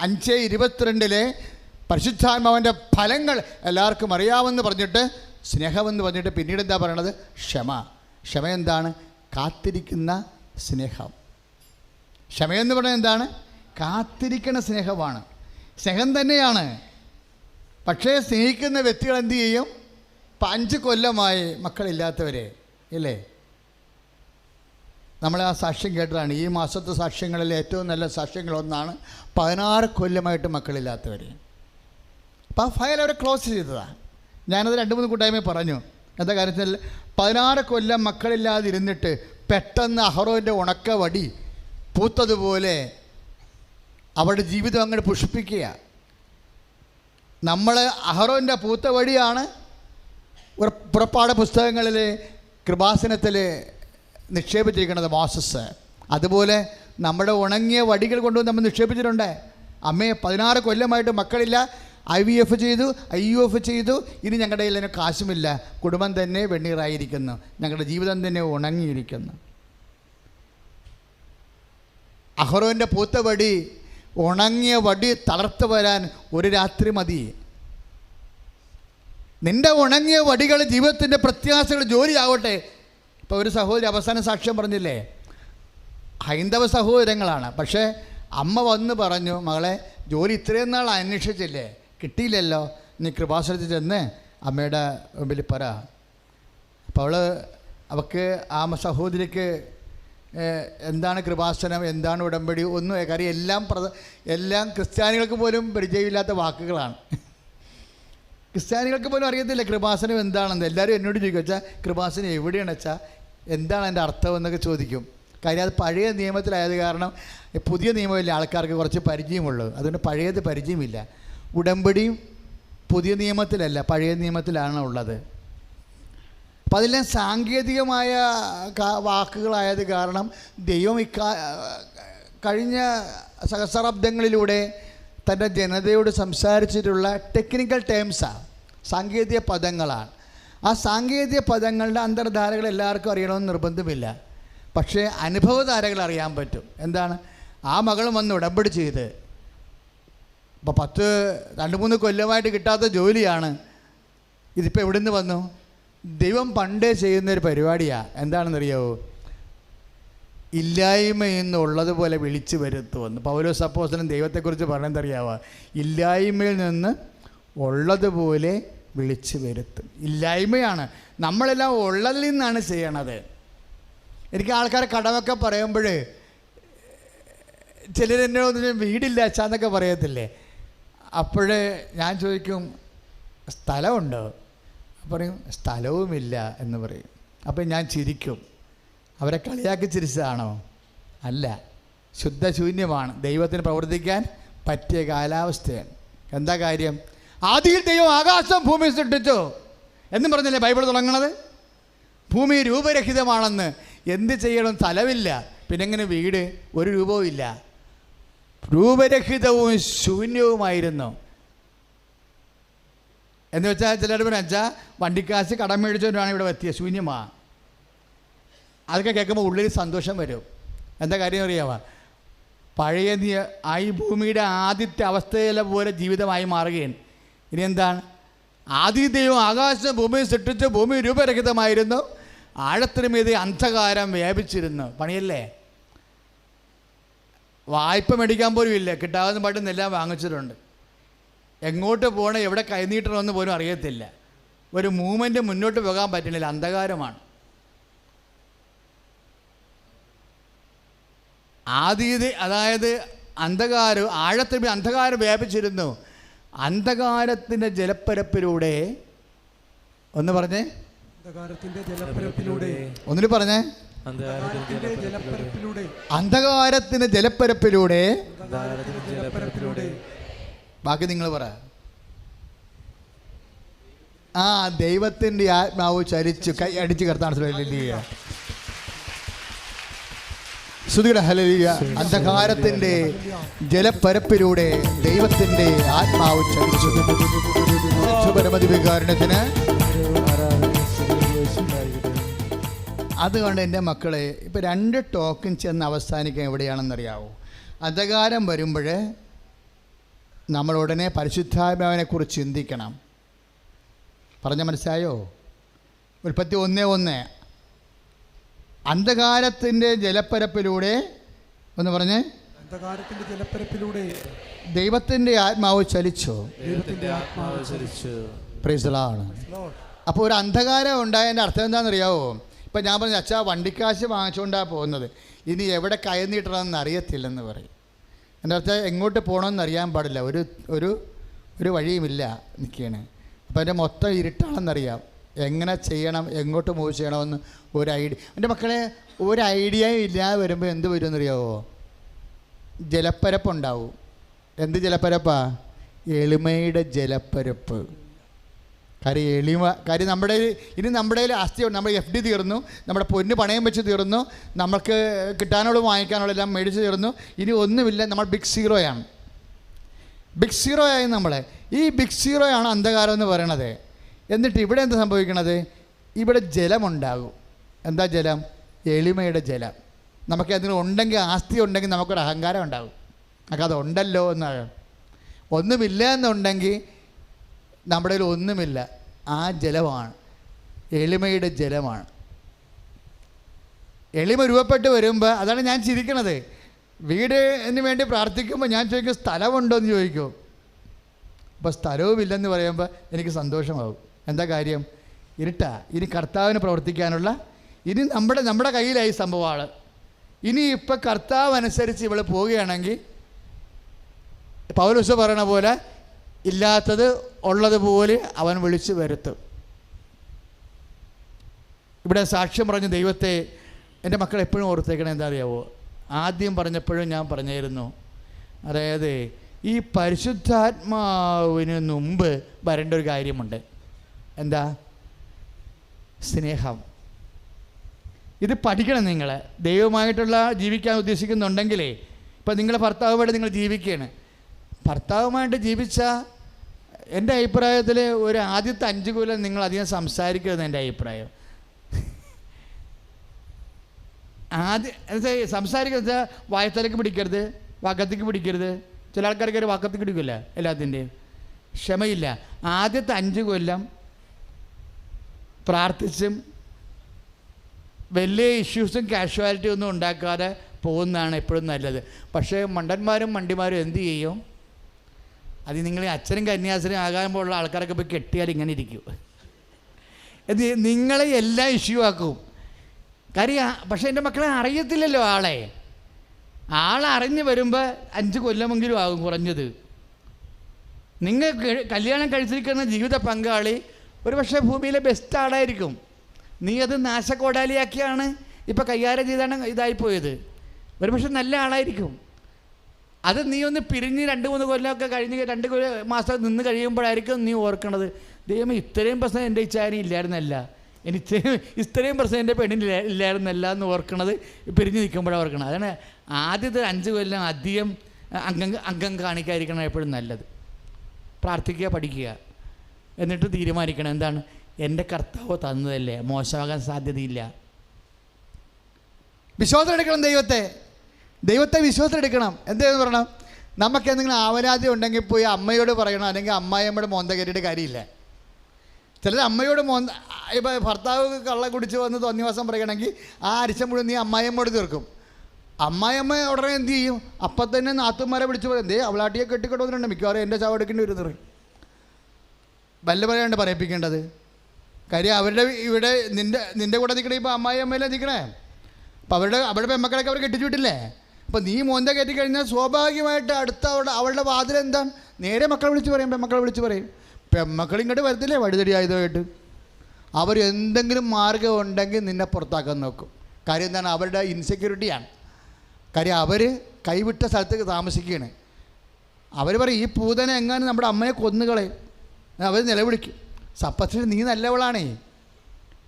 5:22 പരിശുദ്ധാത്മാവിൻ്റെ ഫലങ്ങൾ എല്ലാവർക്കും അറിയാമെന്ന് പറഞ്ഞിട്ട്, സ്നേഹമെന്ന് പറഞ്ഞിട്ട് പിന്നീട് എന്താ പറയണത്? ക്ഷമ. ക്ഷമ എന്താണ്? കാത്തിരിക്കുന്ന സ്നേഹം. ക്ഷമയെന്ന് പറഞ്ഞാൽ എന്താണ്? കാത്തിരിക്കുന്ന സ്നേഹമാണ്. സ്നേഹം തന്നെയാണ്. പക്ഷേ സ്നേഹിക്കുന്ന വ്യക്തികൾ എന്തു ചെയ്യും? 5 കൊല്ലമായി മക്കളില്ലാത്തവരെ ഇല്ലേ? നമ്മൾ ആ സാക്ഷ്യം കേട്ടതാണ്. ഈ മാസത്തെ സാക്ഷ്യങ്ങളിൽ ഏറ്റവും നല്ല സാക്ഷ്യങ്ങളൊന്നാണ് 16 കൊല്ലമായിട്ട് മക്കളില്ലാത്തവർ. അപ്പോൾ ആ ഫയൽ അവരെ ക്ലോസ് ചെയ്തതാണ്. ഞാനത് 2-3 കൂട്ടായ്മ പറഞ്ഞു. എന്താ കാര്യത്തിൽ 16 കൊല്ലം മക്കളില്ലാതിരുന്നിട്ട് പെട്ടെന്ന് അഹറോൻ്റെ ഉണക്ക വടി പൂത്തതുപോലെ അവരുടെ ജീവിതം അങ്ങോട്ട് പുഷ്പിക്കുക. നമ്മൾ അഹറോൻ്റെ പൂത്ത വടിയാണ് പുറപ്പാട് പുസ്തകങ്ങളിൽ കൃപാസനത്തിൽ നിക്ഷേപിച്ചിരിക്കുന്നത് മോസസ്. അതുപോലെ നമ്മുടെ ഉണങ്ങിയ വടികൾ കൊണ്ടുവന്ന് നമ്മൾ നിക്ഷേപിച്ചിട്ടുണ്ട്. അമ്മയെ 16 കൊല്ലമായിട്ട് മക്കളില്ല, IVF ചെയ്തു, IUF ചെയ്തു, ഇനി ഞങ്ങളുടെ കയ്യിൽ അതിന് കാശുമില്ല, കുടുംബം തന്നെ വെണ്ണീറായിരിക്കുന്നു, ഞങ്ങളുടെ ജീവിതം തന്നെ ഉണങ്ങിയിരിക്കുന്നു. അഹറോൻ്റെ പൂത്ത വടി, ഉണങ്ങിയ വടി തളർത്ത് വരാൻ ഒരു രാത്രി മതി. നിൻ്റെ ഉണങ്ങിയ വടികൾ ജീവിതത്തിൻ്റെ പ്രത്യാശകൾ ജോലിയാവട്ടെ. ഇപ്പോൾ ഒരു സഹോദരി അവസാന സാക്ഷ്യം പറഞ്ഞില്ലേ, ഹൈന്ദവ സഹോദരങ്ങളാണ്. പക്ഷേ അമ്മ വന്ന് പറഞ്ഞു, മകളെ ജോലി ഇത്രയും നാൾ അന്വേഷിച്ചില്ലേ, കിട്ടിയില്ലല്ലോ, നീ കൃപാസനത്തിൽ ചെന്ന് അമ്മയുടെ മുമ്പിൽ പറ. അപ്പോൾ അവൾക്ക് ആ സഹോദരിക്ക് എന്താണ് കൃപാസനം, എന്താണ് ഉടമ്പടി ഒന്നും കാര്യം എല്ലാം ക്രിസ്ത്യാനികൾക്ക് പോലും പരിചയമില്ലാത്ത വാക്കുകളാണ്. ക്രിസ്ത്യാനികൾക്ക് പോലും അറിയത്തില്ല കൃപാസനം എന്താണെന്ന്. എല്ലാവരും എന്നോട് ചോദിക്കും, വെച്ചാൽ കൃപാസനം എവിടെയാണ് വെച്ചാൽ എന്താണ് അതിൻ്റെ അർത്ഥം എന്നൊക്കെ ചോദിക്കും. കാര്യം അത് പഴയ നിയമത്തിലായത് കാരണം പുതിയ നിയമമില്ല ആൾക്കാർക്ക് കുറച്ച് പരിചയമുള്ളൂ, അതുകൊണ്ട് പഴയത് പരിചയമില്ല. ഉടമ്പടിയും പുതിയ നിയമത്തിലല്ല, പഴയ നിയമത്തിലാണ് ഉള്ളത്. അപ്പം അതെല്ലാം സാങ്കേതികമായ വാക്കുകളായത് കാരണം ദൈവം കഴിഞ്ഞ സഹസ്രാബ്ദങ്ങളിലൂടെ തൻ്റെ ജനതയോട് സംസാരിച്ചിട്ടുള്ള ടെക്നിക്കൽ ടേംസാണ്, സാങ്കേതിക പദങ്ങളാണ്. ആ സാങ്കേതിക പദങ്ങളുടെ അന്തർധാരകൾ എല്ലാവർക്കും അറിയണമെന്ന് നിർബന്ധമില്ല. പക്ഷേ അനുഭവധാരകൾ അറിയാൻ പറ്റും. എന്താണ്? ആ മകളും വന്ന് ഉടമ്പടി ചെയ്ത് ഇപ്പോൾ 2-3 കൊല്ലമായിട്ട് കിട്ടാത്ത ജോലിയാണ്. ഇതിപ്പോൾ എവിടെ നിന്ന് വന്നു? ദൈവം പണ്ടേ ചെയ്യുന്നൊരു പരിപാടിയാണ്. എന്താണെന്നറിയാവോ? ഇല്ലായ്മയിൽ നിന്നുള്ളതുപോലെ വിളിച്ചു വരുത്തുമെന്ന് പൗലോസ് അപ്പോസ്തലൻ ദൈവത്തെക്കുറിച്ച് പറഞ്ഞെന്തറിയാവോ? ഇല്ലായ്മയിൽ നിന്ന് ഉള്ളതുപോലെ വിളിച്ചു വരുത്തും. ഇല്ലായ്മയാണ്. നമ്മളെല്ലാം ഉള്ളതിൽ നിന്നാണ് ചെയ്യണത്. എനിക്ക് ആൾക്കാരെ കടമൊക്കെ പറയുമ്പോൾ ചിലരെന്നോട് വീടില്ല അച്ഛാന്നൊക്കെ പറയത്തില്ലേ. അപ്പോഴേ ഞാൻ ചോദിക്കും, സ്ഥലമുണ്ടോ? പറയും സ്ഥലവുമില്ല എന്ന് പറയും. അപ്പം ഞാൻ ചിരിക്കും. അവരെ കളിയാക്കി ചിരിച്ചതാണോ? അല്ല, ശുദ്ധശൂന്യമാണ്. ദൈവത്തിന് പ്രവർത്തിക്കാൻ പറ്റിയ കാലാവസ്ഥയാണ്. എന്താ കാര്യം? ആദിയിൽ ദൈവം ആകാശം ഭൂമി സൃഷ്ടിച്ചു എന്ന് പറഞ്ഞില്ലേ ബൈബിൾ തുടങ്ങണത്? ഭൂമി രൂപരഹിതമാണെന്ന്. എന്ത് ചെയ്യണം? സ്ഥലമില്ല, പിന്നെ എങ്ങനെ വീട്? ഒരു രൂപവും ഇല്ല, രൂപരഹിതവും ശൂന്യവുമായിരുന്നു. എന്ന് വെച്ചാൽ ചിലർ പറഞ്ഞാൽ വണ്ടിക്കാശ് കടം മേടിച്ചവരാണ് ഇവിടെ എത്തിയ ശൂന്യമാണ്. അതൊക്കെ കേൾക്കുമ്പോൾ ഉള്ളിൽ സന്തോഷം വരും. എന്താ കാര്യം അറിയാമോ? പഴയ ഈ ഭൂമിയുടെ ആദ്യത്തെ അവസ്ഥയിലെ പോലെ ജീവിതമായി മാറുകയാണ്. ഇനി എന്താണ്? ആദ്യ ദൈവം ആകാശം ഭൂമിയെ സൃഷ്ടിച്ച് ഭൂമി രൂപരഹിതമായിരുന്നു, ആഴത്തിന് മീതെ അന്ധകാരം വ്യാപിച്ചിരുന്നു. പണിയല്ലേ? വായ്പ മേടിക്കാൻ പോലും ഇല്ല, കിട്ടാവുന്ന പാട്ടും എല്ലാം വാങ്ങിച്ചിട്ടുണ്ട്. എങ്ങോട്ട് പോകണം, എവിടെ കൈനീട്ടണമെന്ന് പോലും അറിയത്തില്ല. ഒരു മൂവ്മെൻറ്റ് മുന്നോട്ട് പോകാൻ പറ്റുന്നില്ല, അന്ധകാരമാണ്. അതായത് അന്ധകാരം, ആഴത്തിൽ അന്ധകാരം വ്യാപിച്ചിരുന്നു. അന്ധകാരത്തിൻ്റെ ജലപ്പരപ്പിലൂടെ ഒന്ന് പറഞ്ഞേ, അന്ധകാരത്തിന്റെ ജലപ്പരപ്പിലൂടെ, ഒന്നിന് പറഞ്ഞേ, അന്ധകാരത്തിന് ജലപ്പരപ്പിലൂടെ. ബാക്കി നിങ്ങൾ പറ. ആ ദൈവത്തിൻ്റെ ആത്മാവ് ചലിച്ചു. കൈ അടിച്ച് കർത്താൻ ശ്രമിക്കുക. സ്തുതിയുടെ ഹല്ലേലൂയ. അന്ധകാരത്തിൻ്റെ ജലപ്പരപ്പിലൂടെ ദൈവത്തിൻ്റെ ആത്മാവ് ചലിച്ചു. പരമദിവ്യകാരുണ്യത്തിന്. അതുകൊണ്ട് എൻ്റെ മക്കളെ, ഇപ്പം 2 ടോക്കൺ ചെന്ന് അവസാനിക്കാൻ എവിടെയാണെന്നറിയാവോ? അന്ധകാരം വരുമ്പോൾ നമ്മൾ ഉടനെ പരിശുദ്ധാത്മാവിനെക്കുറിച്ച് ചിന്തിക്കണം. പറഞ്ഞ മനസ്സിലായോ? ഉൽപ്പത്തി 1:1 അന്ധകാരത്തിൻ്റെ ജലപ്പരപ്പിലൂടെ ഒന്ന് പറഞ്ഞേ. അന്ധകാരത്തിന്റെ ജലപ്പരപ്പിലൂടെ ദൈവത്തിൻ്റെ ആത്മാവ് ചലിച്ചു. ദൈവത്തിന്റെ ആത്മാവ് ചലിച്ചു. Price the Lord. അപ്പോൾ ഒരു അന്ധകാരം ഉണ്ടായതിൻ്റെ അർത്ഥം എന്താണെന്നറിയാവോ? ഇപ്പം ഞാൻ പറഞ്ഞു, അച്ഛാ വണ്ടിക്കാശ് വാങ്ങിച്ചുകൊണ്ടാണ് പോകുന്നത്, ഇനി എവിടെ കൈ നീട്ടണമെന്ന് അറിയത്തില്ലെന്ന് പറയും. എൻ്റെ അർത്ഥം എങ്ങോട്ട് പോകണമെന്ന് അറിയാൻ പാടില്ല, ഒരു ഒരു ഒരു വഴിയുമില്ല നിൽക്കുകയാണ്. അപ്പോൾ എൻ്റെ മൊത്തം ഇരുട്ടാണെന്നറിയാം, എങ്ങനെ ചെയ്യണം, എങ്ങോട്ട് മൂവ് ചെയ്യണമെന്ന് ഒരു ഐഡിയ. എൻ്റെ മക്കളെ, ഒരു ഐഡിയയും ഇല്ലാതെ വരുമ്പോൾ എന്ത് വരുമെന്നറിയാവോ? ജലപ്പരപ്പുണ്ടാവും. എന്ത് ജലപ്പരപ്പാ? എളിമയുടെ ജലപ്പരപ്പ്. കാര്യം നമ്മുടെ ആസ്തിയുണ്ട്. നമ്മുടെ FD തീർന്നു, നമ്മുടെ പൊന്ന് പണയം വെച്ച് തീർന്നു, നമ്മൾക്ക് കിട്ടാനുള്ള വാങ്ങിക്കാനുള്ള എല്ലാം മേടിച്ച് തീർന്നു, ഇനി ഒന്നുമില്ല. നമ്മൾ ബിഗ് സീറോയാണ്. ബിഗ് സീറോ ആയി നമ്മളെ. ഈ ബിഗ് സീറോയാണ് അന്ധകാരം എന്ന് പറയണത്. എന്നിട്ട് ഇവിടെ എന്താ സംഭവിക്കണത്? ഇവിടെ ജലമുണ്ടാകും. എന്താ ജലം? എളിമയുടെ ജലം. നമുക്ക് എന്തെങ്കിലും ഉണ്ടെങ്കിൽ, ആസ്തി ഉണ്ടെങ്കിൽ നമുക്കൊരു അഹങ്കാരം ഉണ്ടാകും. നമുക്കത് ഉണ്ടല്ലോ എന്നാണ്. ഒന്നുമില്ല എന്നുണ്ടെങ്കിൽ നമ്മുടെ കയ്യിൽ ഒന്നുമില്ല. ആ ജലമാണ്, എളിമയുടെ ജലമാണ്. എളിമ രൂപപ്പെട്ട് വരുമ്പോൾ, അതാണ് ഞാൻ ചിരിക്കണത്. വീടിന് വേണ്ടി പ്രാർത്ഥിക്കുമ്പോൾ ഞാൻ ചോദിക്കും, സ്ഥലമുണ്ടോ എന്ന് ചോദിക്കും. അപ്പോൾ സ്ഥലവുമില്ലെന്ന് പറയുമ്പോൾ എനിക്ക് സന്തോഷമാകും. എന്താ കാര്യം? ഇരുട്ടാ. ഇനി കർത്താവിന് പ്രവർത്തിക്കാനുള്ള, ഇനി നമ്മുടെ കയ്യിലായി സംഭവമാണ്. ഇനി ഇപ്പം കർത്താവ് അനുസരിച്ച് ഇവൾ പോവുകയാണെങ്കിൽ, പൗലോസ് പറയണ പോലെ, ഇല്ലാത്തത് ഉള്ളതുപോലെ അവൻ വിളിച്ചു വരുത്തും. ഇവിടെ സാക്ഷ്യം പറഞ്ഞ ദൈവത്തെ എൻ്റെ മക്കൾ എപ്പോഴും ഓർത്തേക്കണം. എന്താ അറിയാവോ? ആദ്യം പറഞ്ഞപ്പോഴും ഞാൻ പറഞ്ഞായിരുന്നു, അതായത് ഈ പരിശുദ്ധാത്മാവിന് മുമ്പ് വരേണ്ട ഒരു കാര്യമുണ്ട്. എന്താ? സ്നേഹം. ഇത് പഠിക്കണം നിങ്ങൾ. ദൈവമായിട്ടുള്ള ജീവിക്കാൻ ഉദ്ദേശിക്കുന്നുണ്ടെങ്കിലേ, ഇപ്പം നിങ്ങളുടെ ഭർത്താവുമായിട്ട് നിങ്ങൾ ജീവിക്കുകയാണ്. ഭർത്താവുമായിട്ട് ജീവിച്ച, എൻ്റെ അഭിപ്രായത്തിൽ ഒരു ആദ്യത്തെ 5 കൊല്ലം നിങ്ങൾ അധികം സംസാരിക്കരുത്. എൻ്റെ അഭിപ്രായം സംസാരിക്കുന്നത് വായത്തലക്ക് പിടിക്കരുത്, വാക്കത്തേക്ക് പിടിക്കരുത്. ചില ആൾക്കാർക്ക് ഒരു വാക്കത്തേക്ക് പിടിക്കില്ല, എല്ലാത്തിൻ്റെയും ക്ഷമയില്ല. ആദ്യത്തെ 5 കൊല്ലം പ്രാർത്ഥിച്ചും വലിയ ഇഷ്യൂസും കാഷ്വാലിറ്റി ഒന്നും ഉണ്ടാക്കാതെ പോകുന്നതാണ് എപ്പോഴും നല്ലത്. പക്ഷേ മണ്ടന്മാരും മണ്ടിമാരും എന്ത് ചെയ്യും? അത് നിങ്ങൾ അച്ഛനും കന്യാസനും ആകാൻ ആൾക്കാരൊക്കെ പോയി കെട്ടിയാൽ ഇങ്ങനെ ഇരിക്കും. ഇത് നിങ്ങളെ എല്ലാം ഇഷ്യൂ ആക്കും. കാര്യം പക്ഷേ എൻ്റെ മക്കളെ അറിയത്തില്ലല്ലോ. ആളറിഞ്ഞ് വരുമ്പോൾ 5 കൊല്ലമെങ്കിലും ആകും കുറഞ്ഞത്. നിങ്ങൾ കല്യാണം കഴിച്ചിരിക്കുന്ന ജീവിത പങ്കാളി ഒരു പക്ഷേ ഭൂമിയിലെ ബെസ്റ്റ് ആളായിരിക്കും. നീ അത് നാശക്കോടാലിയാക്കിയാണ് ഇപ്പം കൈകാര്യം ചെയ്താണ് ഇതായിപ്പോയത്. ഒരു പക്ഷെ നല്ല ആളായിരിക്കും. അത് നീ ഒന്ന് പിരിഞ്ഞ് 2-3 കൊല്ലമൊക്കെ കഴിഞ്ഞ് 2 മാസം നിന്ന് കഴിയുമ്പോഴായിരിക്കും നീ ഓർക്കണത്, ദൈവം ഇത്രയും പ്രശ്നം എൻ്റെ ഇച്ഛാനി ഇല്ലായിരുന്നല്ല, ഇത്രയും പ്രശ്നം എൻ്റെ പെണ്ണിന് ഇല്ലായിരുന്നല്ല എന്ന് ഓർക്കണത് പിരിഞ്ഞ് നിൽക്കുമ്പോഴാണ് ഓർക്കണത്. അതാണ് ആദ്യത്തെ 5 കൊല്ലം അധികം അംഗം കാണിക്കാതിരിക്കണം എപ്പോഴും നല്ലത്. പ്രാർത്ഥിക്കുക, പഠിക്കുക, എന്നിട്ട് തീരുമാനിക്കണം എന്താണ്, എൻ്റെ കർത്താവ് തന്നതല്ലേ, മോശമാകാൻ സാധ്യതയില്ല. വിശ്വാസമെടുക്കണം. ദൈവത്തെ വിശ്വാസമെടുക്കണം. എന്താണെന്ന് പറയണം? നമുക്ക് എന്തെങ്കിലും ആവലാതി ഉണ്ടെങ്കിൽ പോയി അമ്മയോട് പറയണം, അല്ലെങ്കിൽ അമ്മായിയമ്മയുടെ മോന്ത കയറ്റിയിട്ട് കാര്യമില്ല. ചിലർ അമ്മയോട് ഇപ്പോൾ ഭർത്താവ് കള്ള കുടിച്ച് വന്ന് തോന്നിവാസം പറയണമെങ്കിൽ ആ അരിശം മുഴുവൻ നീ അമ്മായിയമ്മയോട് തീർക്കും. അമ്മായിയമ്മ ഉടനെ എന്ത് ചെയ്യും? അപ്പം തന്നെ നാത്തുമാരെ വിളിച്ച് പറയും, എന്തേ അവളാട്ടിയെ കെട്ടിക്കൊണ്ടുവന്നിട്ടുണ്ട്, മിക്കവാറും എൻ്റെ ചാവ് എടുക്കേണ്ടി വരും പറയും. വല്ല പറയാണ്ട് പറയിപ്പിക്കേണ്ടത്. കാര്യം ഇവിടെ നിൻ്റെ കൂടെ നിൽക്കണേ, ഇപ്പോൾ അമ്മായിയമ്മയിലെ നിൽക്കണേ. അപ്പം അവരുടെ പെമ്മക്കളൊക്കെ അവർ കെട്ടിച്ചു വിട്ടില്ലേ. അപ്പം നീ മോന്ത കയറ്റി കഴിഞ്ഞാൽ സ്വാഭാവികമായിട്ട് അടുത്ത അവളുടെ വാതിലെന്താണ്? നേരെ മക്കളെ വിളിച്ച് പറയും, പെമ്മക്കളെ വിളിച്ച് പറയും. പെമ്മക്കൾ ഇങ്ങോട്ട് വരത്തില്ലേ വഴുതടി ആയതുമായിട്ട്. അവർ എന്തെങ്കിലും മാർഗ്ഗം ഉണ്ടെങ്കിൽ നിന്നെ പുറത്താക്കാൻ നോക്കും. കാര്യം എന്താണ്? അവരുടെ ഇൻസെക്യൂരിറ്റിയാണ്. കാര്യം അവർ കൈവിട്ട സ്ഥലത്തേക്ക് താമസിക്കുകയാണ്. അവർ പറയും, ഈ പൂതനെ എങ്ങാനും നമ്മുടെ അമ്മയെ കൊന്നുകളയും. അവർ നിലവിളിക്കും. പക്ഷേ നീ നല്ലവളാണേ,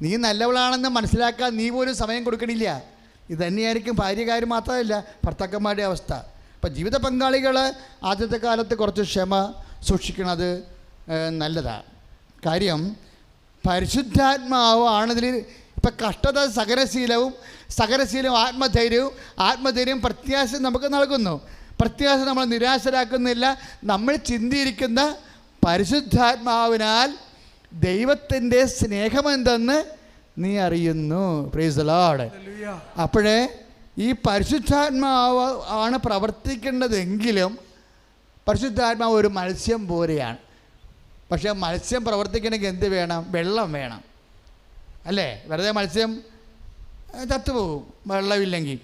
നീ നല്ലവളാണെന്ന് മനസ്സിലാക്കാൻ നീ പോലും സമയം കൊടുക്കണില്ല. ഇത് തന്നെയായിരിക്കും ഭാര്യക്കാർ മാത്രമല്ല ഭർത്താക്കന്മാരുടെ അവസ്ഥ. അപ്പം ജീവിത പങ്കാളികൾ ആദ്യത്തെ കാലത്ത് കുറച്ച് ക്ഷമ സൂക്ഷിക്കുന്നത് നല്ലതാണ്. കാര്യം പരിശുദ്ധാത്മാവ് ആണിതിൽ. ഇപ്പം കഷ്ടത സകലശീലവും ആത്മധൈര്യവും പ്രത്യാശ നമുക്ക് നൽകുന്നു. പ്രത്യാശ നമ്മൾ നിരാശരാക്കുന്നില്ല. നമ്മൾ ചിന്തിയിരിക്കുന്ന പരിശുദ്ധാത്മാവിനാൽ ദൈവത്തിൻ്റെ സ്നേഹമെന്തെന്ന് നീ അറിയുന്നു. Price the Lord. അപ്പോഴേ ഈ പരിശുദ്ധാത്മാവ് ആണ് പ്രവർത്തിക്കേണ്ടതെങ്കിലും പരിശുദ്ധാത്മാവ് ഒരു മത്സ്യം പോലെയാണ്. പക്ഷേ മത്സ്യം പ്രവർത്തിക്കണമെങ്കിൽ എന്ത് വേണം? വെള്ളം വേണം, അല്ലേ? വെറുതെ മത്സ്യം ചത്തുപോകും വെള്ളമില്ലെങ്കിൽ.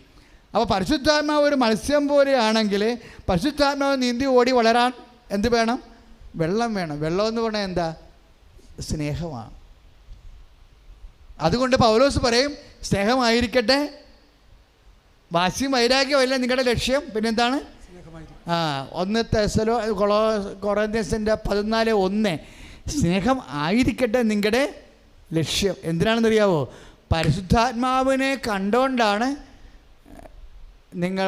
അപ്പോൾ പരിശുദ്ധാത്മാവ് ഒരു മത്സ്യം പോലെയാണെങ്കിൽ പരിശുദ്ധാത്മാവ് നീന്തി ഓടി വളരാൻ എന്ത് വേണം? വെള്ളം വേണം. വെള്ളം എന്ന് പറഞ്ഞാൽ എന്താ? സ്നേഹമാണ്. അതുകൊണ്ട് പൗലോസ് പറയും, സ്നേഹമായിരിക്കട്ടെ, വാശിയും വൈരാഗ്യമല്ല നിങ്ങളുടെ ലക്ഷ്യം. പിന്നെന്താണ്? 1 കൊറിന്ത്യൻസിൻ്റെ 14:1 സ്നേഹം ആയിരിക്കട്ടെ നിങ്ങളുടെ ലക്ഷ്യം. എന്തിനാണെന്നറിയാവോ? പരിശുദ്ധാത്മാവിനെ കണ്ടുകൊണ്ടാണ് നിങ്ങൾ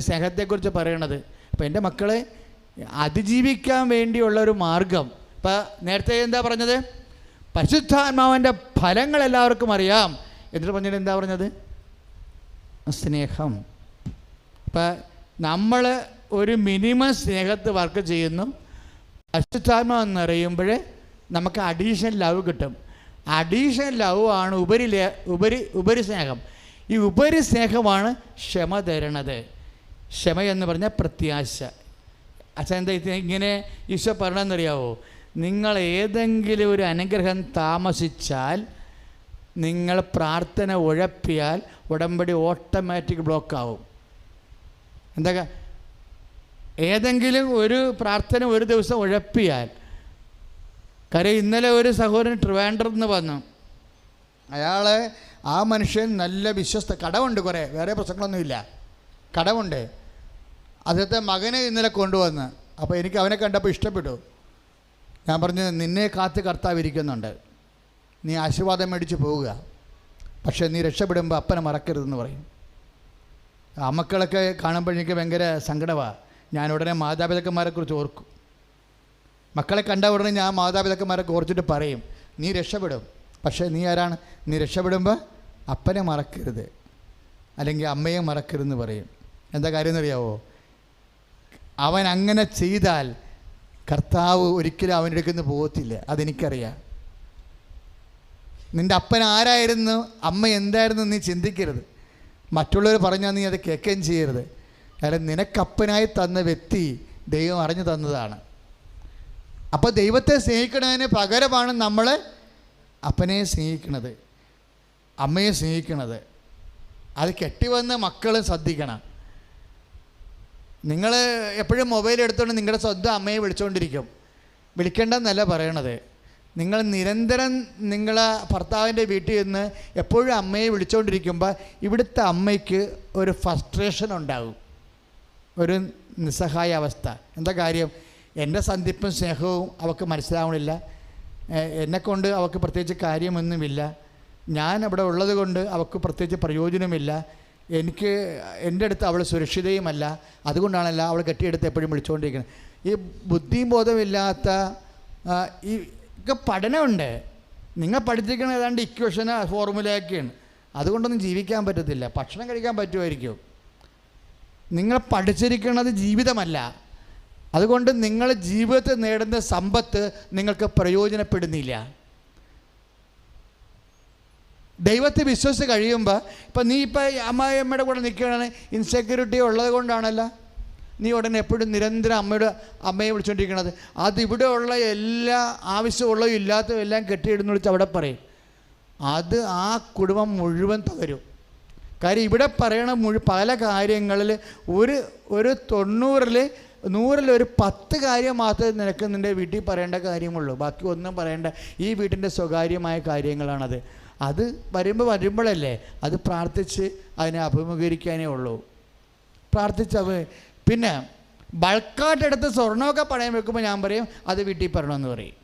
സ്നേഹത്തെക്കുറിച്ച് പറയണത്. അപ്പോൾ എൻ്റെ മക്കളെ അതിജീവിക്കാൻ വേണ്ടിയുള്ളൊരു മാർഗം. ഇപ്പം നേരത്തെ എന്താ പറഞ്ഞത്? പരിശുദ്ധാത്മാവിൻ്റെ ഫലങ്ങൾ എല്ലാവർക്കും അറിയാം. എന്നിട്ട് പറഞ്ഞിട്ട് എന്താ പറഞ്ഞത്? സ്നേഹം. ഇപ്പം നമ്മൾ ഒരു മിനിമം സ്നേഹത്ത് വർക്ക് ചെയ്യുന്നു. പരിശുദ്ധാത്മാവ് എന്നറിയുമ്പോൾ നമുക്ക് അഡീഷണൽ ലവ് കിട്ടും. അഡീഷണൽ ലവ് ആണ് ഉപരി സ്നേഹം. ഈ ഉപരി സ്നേഹമാണ് ക്ഷമ തരണത്. ക്ഷമ എന്ന് പറഞ്ഞാൽ പ്രത്യാശ. അച്ഛൻ എന്താ ഇങ്ങനെ ഈശോ പറയണമെന്നറിയാവോ? നിങ്ങൾ ഏതെങ്കിലും ഒരു അനുഗ്രഹം താമസിച്ചാൽ, നിങ്ങൾ പ്രാർത്ഥന ഉഴപ്പിയാൽ ഉടമ്പടി ഓട്ടോമാറ്റിക് ബ്ലോക്കാവും. എന്താ? ഏതെങ്കിലും ഒരു പ്രാർത്ഥന ഒരു ദിവസം ഉഴപ്പിയാൽ. കാര്യം ഇന്നലെ ഒരു സഹോദരൻ ട്രിവാൻഡ്രത്ത് നിന്ന് വന്നു. ആ മനുഷ്യൻ നല്ല വിശ്വസ്ത, കടമുണ്ട്, കുറേ വേറെ പ്രശ്നങ്ങളൊന്നുമില്ല, കടമുണ്ട്. അദ്ദേഹത്തെ മകനെ ഇന്നലെ കൊണ്ടുവന്ന്. അപ്പോൾ എനിക്ക് അവനെ കണ്ടപ്പോൾ ഇഷ്ടപ്പെട്ടു. ഞാൻ പറഞ്ഞു, നിന്നെ കാത്ത് കർത്താവ് ഇരിക്കുന്നുണ്ട്, നീ ആശീർവാദം മേടിച്ച് പോവുക, പക്ഷേ നീ രക്ഷപ്പെടുമ്പോൾ അപ്പനെ മറക്കരുതെന്ന് പറയും. ആ മക്കളൊക്കെ കാണുമ്പോൾ എനിക്ക് ഭയങ്കര സങ്കടമാണ്. ഞാൻ ഉടനെ മാതാപിതാക്കന്മാരെക്കുറിച്ച് ഓർക്കും. മക്കളെ കണ്ട ഉടനെ ഞാൻ മാതാപിതാക്കന്മാരൊക്കെ ഓർച്ചിട്ട് പറയും, നീ രക്ഷപ്പെടും, പക്ഷേ നീ ആരാണ്? നീ രക്ഷപ്പെടുമ്പോൾ അപ്പനെ മറക്കരുത്, അല്ലെങ്കിൽ അമ്മയെ മറക്കരുതെന്ന് പറയും. എന്താ കാര്യം എന്നറിയാവോ? അവൻ അങ്ങനെ ചെയ്താൽ കർത്താവ് ഒരിക്കലും അവൻ്റെ അടുക്കൽ നിന്ന് പോകത്തില്ല. അതെനിക്കറിയാം. നിൻ്റെ അപ്പൻ ആരായിരുന്നു, അമ്മ എന്തായിരുന്നു നീ ചിന്തിക്കരുത്. മറ്റുള്ളവർ പറഞ്ഞാൽ നീ അത് കേൾക്കുകയും ചെയ്യരുത്. കാരണം നിനക്കപ്പനായി തന്ന വ്യക്തി ദൈവം അറിഞ്ഞു തന്നതാണ്. അപ്പോൾ ദൈവത്തെ സ്നേഹിക്കുന്നതിന് പകരമാണ് നമ്മൾ അപ്പനെ സ്നേഹിക്കുന്നത്, അമ്മയെ സ്നേഹിക്കുന്നത്. അത് കെട്ടിവന്ന് മക്കളും ശ്രദ്ധിക്കണം. നിങ്ങൾ എപ്പോഴും മൊബൈൽ എടുത്തുകൊണ്ട് നിങ്ങളുടെ സ്വന്തം അമ്മയെ വിളിച്ചുകൊണ്ടിരിക്കും. വിളിക്കേണ്ടെന്നല്ല പറയണത്. നിങ്ങൾ നിരന്തരം നിങ്ങളെ ഭർത്താവിൻ്റെ വീട്ടിൽ നിന്ന് എപ്പോഴും അമ്മയെ വിളിച്ചുകൊണ്ടിരിക്കുമ്പോൾ ഇവിടുത്തെ അമ്മയ്ക്ക് ഒരു ഫ്രസ്ട്രേഷൻ ഉണ്ടാകും, ഒരു നിസ്സഹായ അവസ്ഥ. എന്താ കാര്യം? എൻ്റെ സന്ധിപ്പും സ്നേഹവും അവൾക്ക് മനസ്സിലാവണില്ല, എന്നെക്കൊണ്ട് അവൾക്ക് പ്രത്യേകിച്ച് കാര്യമൊന്നുമില്ല, ഞാൻ അവിടെ ഉള്ളത് കൊണ്ട് അവൾക്ക് പ്രത്യേകിച്ച് പ്രയോജനമില്ല, എൻ്റെ അടുത്ത് അവൾ സുരക്ഷിതയുമല്ല, അതുകൊണ്ടാണല്ല അവൾ കെട്ടിയെടുത്ത് എപ്പോഴും വിളിച്ചുകൊണ്ടിരിക്കുന്നത്. ഈ ബുദ്ധിയും ബോധമില്ലാത്ത ഈ പഠനമുണ്ട്. നിങ്ങൾ പഠിച്ചിരിക്കുന്ന ഏതാണ്ട് ഇക്വേഷന് ഫോർമുലയൊക്കെയാണ്. അതുകൊണ്ടൊന്നും ജീവിക്കാൻ പറ്റത്തില്ല. ഭക്ഷണം കഴിക്കാൻ പറ്റുമായിരിക്കും. നിങ്ങൾ പഠിച്ചിരിക്കുന്നത് ജീവിതമല്ല. അതുകൊണ്ട് നിങ്ങൾ ജീവിതത്തിൽ നേടുന്ന സമ്പത്ത് നിങ്ങൾക്ക് പ്രയോജനപ്പെടുന്നില്ല. ദൈവത്തെ വിശ്വസിച്ച് കഴിയുമ്പോൾ ഇപ്പം നീ അമ്മയുടെ കൂടെ നിൽക്കുകയാണെങ്കിൽ ഇൻസെക്യൂരിറ്റി ഉള്ളത് കൊണ്ടാണല്ലോ നീ ഉടനെ എപ്പോഴും നിരന്തരം അമ്മയെ വിളിച്ചുകൊണ്ടിരിക്കണത്. അതിവിടെയുള്ള എല്ലാ ആവശ്യമുള്ളതും ഇല്ലാത്തതും എല്ലാം കെട്ടിയിടുന്നു വിളിച്ച് അവിടെ പറയും. അത് ആ കുടുംബം മുഴുവൻ തകരും. കാര്യം ഇവിടെ പറയണ പല കാര്യങ്ങളിൽ ഒരു 100ൽ ഒരു 10 കാര്യം മാത്രമേ നിനക്ക് നിൻ്റെ വീട്ടിൽ പറയേണ്ട കാര്യമുള്ളൂ. ബാക്കി ഒന്നും പറയേണ്ട. ഈ വീട്ടിൻ്റെ സ്വകാര്യമായ കാര്യങ്ങളാണത്. അത് വരുമ്പോഴല്ലേ അത് പ്രാർത്ഥിച്ച് അതിനെ അഭിമുഖീകരിക്കാനേ ഉള്ളൂ. പിന്നെ ബൾക്കായിട്ടെടുത്ത് സ്വർണ്ണമൊക്കെ പണയം വെക്കുമ്പോൾ ഞാൻ പറയും അത് വീട്ടിൽ പറയണമെന്ന് പറയും.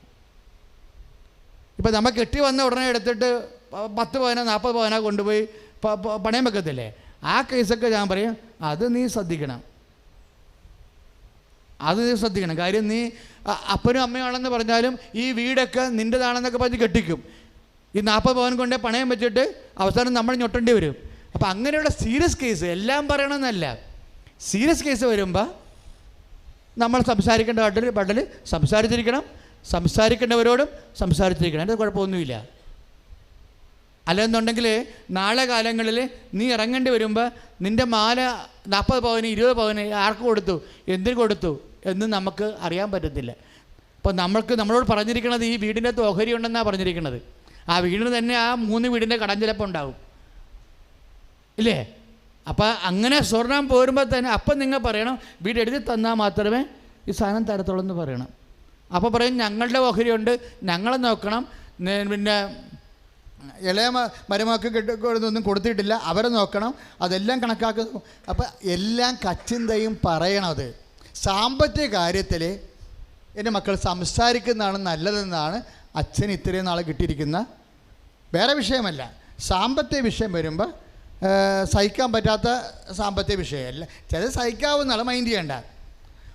ഇപ്പം നമ്മൾ കെട്ടി വന്ന ഉടനെ എടുത്തിട്ട് 10 പവനോ 40 പവനോ കൊണ്ടുപോയി പണയം വെക്കത്തില്ലേ, ആ കേസൊക്കെ ഞാൻ പറയും അത് നീ ശ്രദ്ധിക്കണം. കാര്യം നീ അപ്പനും അമ്മയാണെന്ന് പറഞ്ഞാലും ഈ വീടൊക്കെ നിൻ്റെതാണെന്നൊക്കെ പറഞ്ഞ് കെട്ടിക്കും. ഈ 40 പവൻ കൊണ്ട് പണയം വെച്ചിട്ട് അവസാനം നമ്മൾ ഞൊട്ടേണ്ടി വരും. അപ്പം അങ്ങനെയുള്ള സീരിയസ് കേസ് എല്ലാം പറയണമെന്നല്ല, സീരിയസ് കേസ് വരുമ്പോൾ നമ്മൾ സംസാരിക്കേണ്ട ബട്ടിൽ സംസാരിച്ചിരിക്കണം, സംസാരിക്കേണ്ടവരോടും സംസാരിച്ചിരിക്കണം. അതിൻ്റെ കുഴപ്പമൊന്നുമില്ല. അല്ലെന്നുണ്ടെങ്കിൽ നാളെ കാലങ്ങളിൽ നീ ഇറങ്ങേണ്ടി വരുമ്പോൾ നിൻ്റെ മാല 40 പവന് 20 പവന് ആർക്ക് കൊടുത്തു, എന്തിന് കൊടുത്തു എന്ന് നമുക്ക് അറിയാൻ പറ്റത്തില്ല. അപ്പോൾ നമ്മളോട് പറഞ്ഞിരിക്കുന്നത് ഈ വീടിൻ്റെ അകത്ത് ഓഹരി ഉണ്ടെന്നാണ് പറഞ്ഞിരിക്കുന്നത്. ആ വീടിന് തന്നെ ആ 3 വീടിൻ്റെ കടം ചിലപ്പോൾ ഉണ്ടാവും ഇല്ലേ? അപ്പോൾ അങ്ങനെ സ്വർണം പോരുമ്പോൾ തന്നെ അപ്പം നിങ്ങൾ പറയണം വീട് എഴുതി തന്നാൽ മാത്രമേ ഈ സാധനം തരത്തുള്ളൂ എന്ന് പറയണം. അപ്പോൾ പറയും ഞങ്ങളുടെ ഓഹരിയുണ്ട്, ഞങ്ങളെ നോക്കണം, പിന്നെ ഇളയ മരുമക്ക് ഒന്നും കൊടുത്തിട്ടില്ല, അവരെ നോക്കണം, അതെല്ലാം കണക്കാക്കുന്നു. അപ്പം എല്ലാം കച്ചിന്തയും പറയണത്. സാമ്പത്തിക കാര്യത്തിൽ എൻ്റെ മക്കൾ സംസാരിക്കുന്നതാണ് നല്ലതെന്നാണ് അച്ഛൻ ഇത്രയും നാളെ കിട്ടിയിരിക്കുന്ന, വേറെ വിഷയമല്ല. സാമ്പത്തിക വിഷയം വരുമ്പോൾ സഹിക്കാൻ പറ്റാത്ത സാമ്പത്തിക വിഷയമല്ല, ചില സഹിക്കാവുന്നതാണ്, മൈൻഡ് ചെയ്യേണ്ട.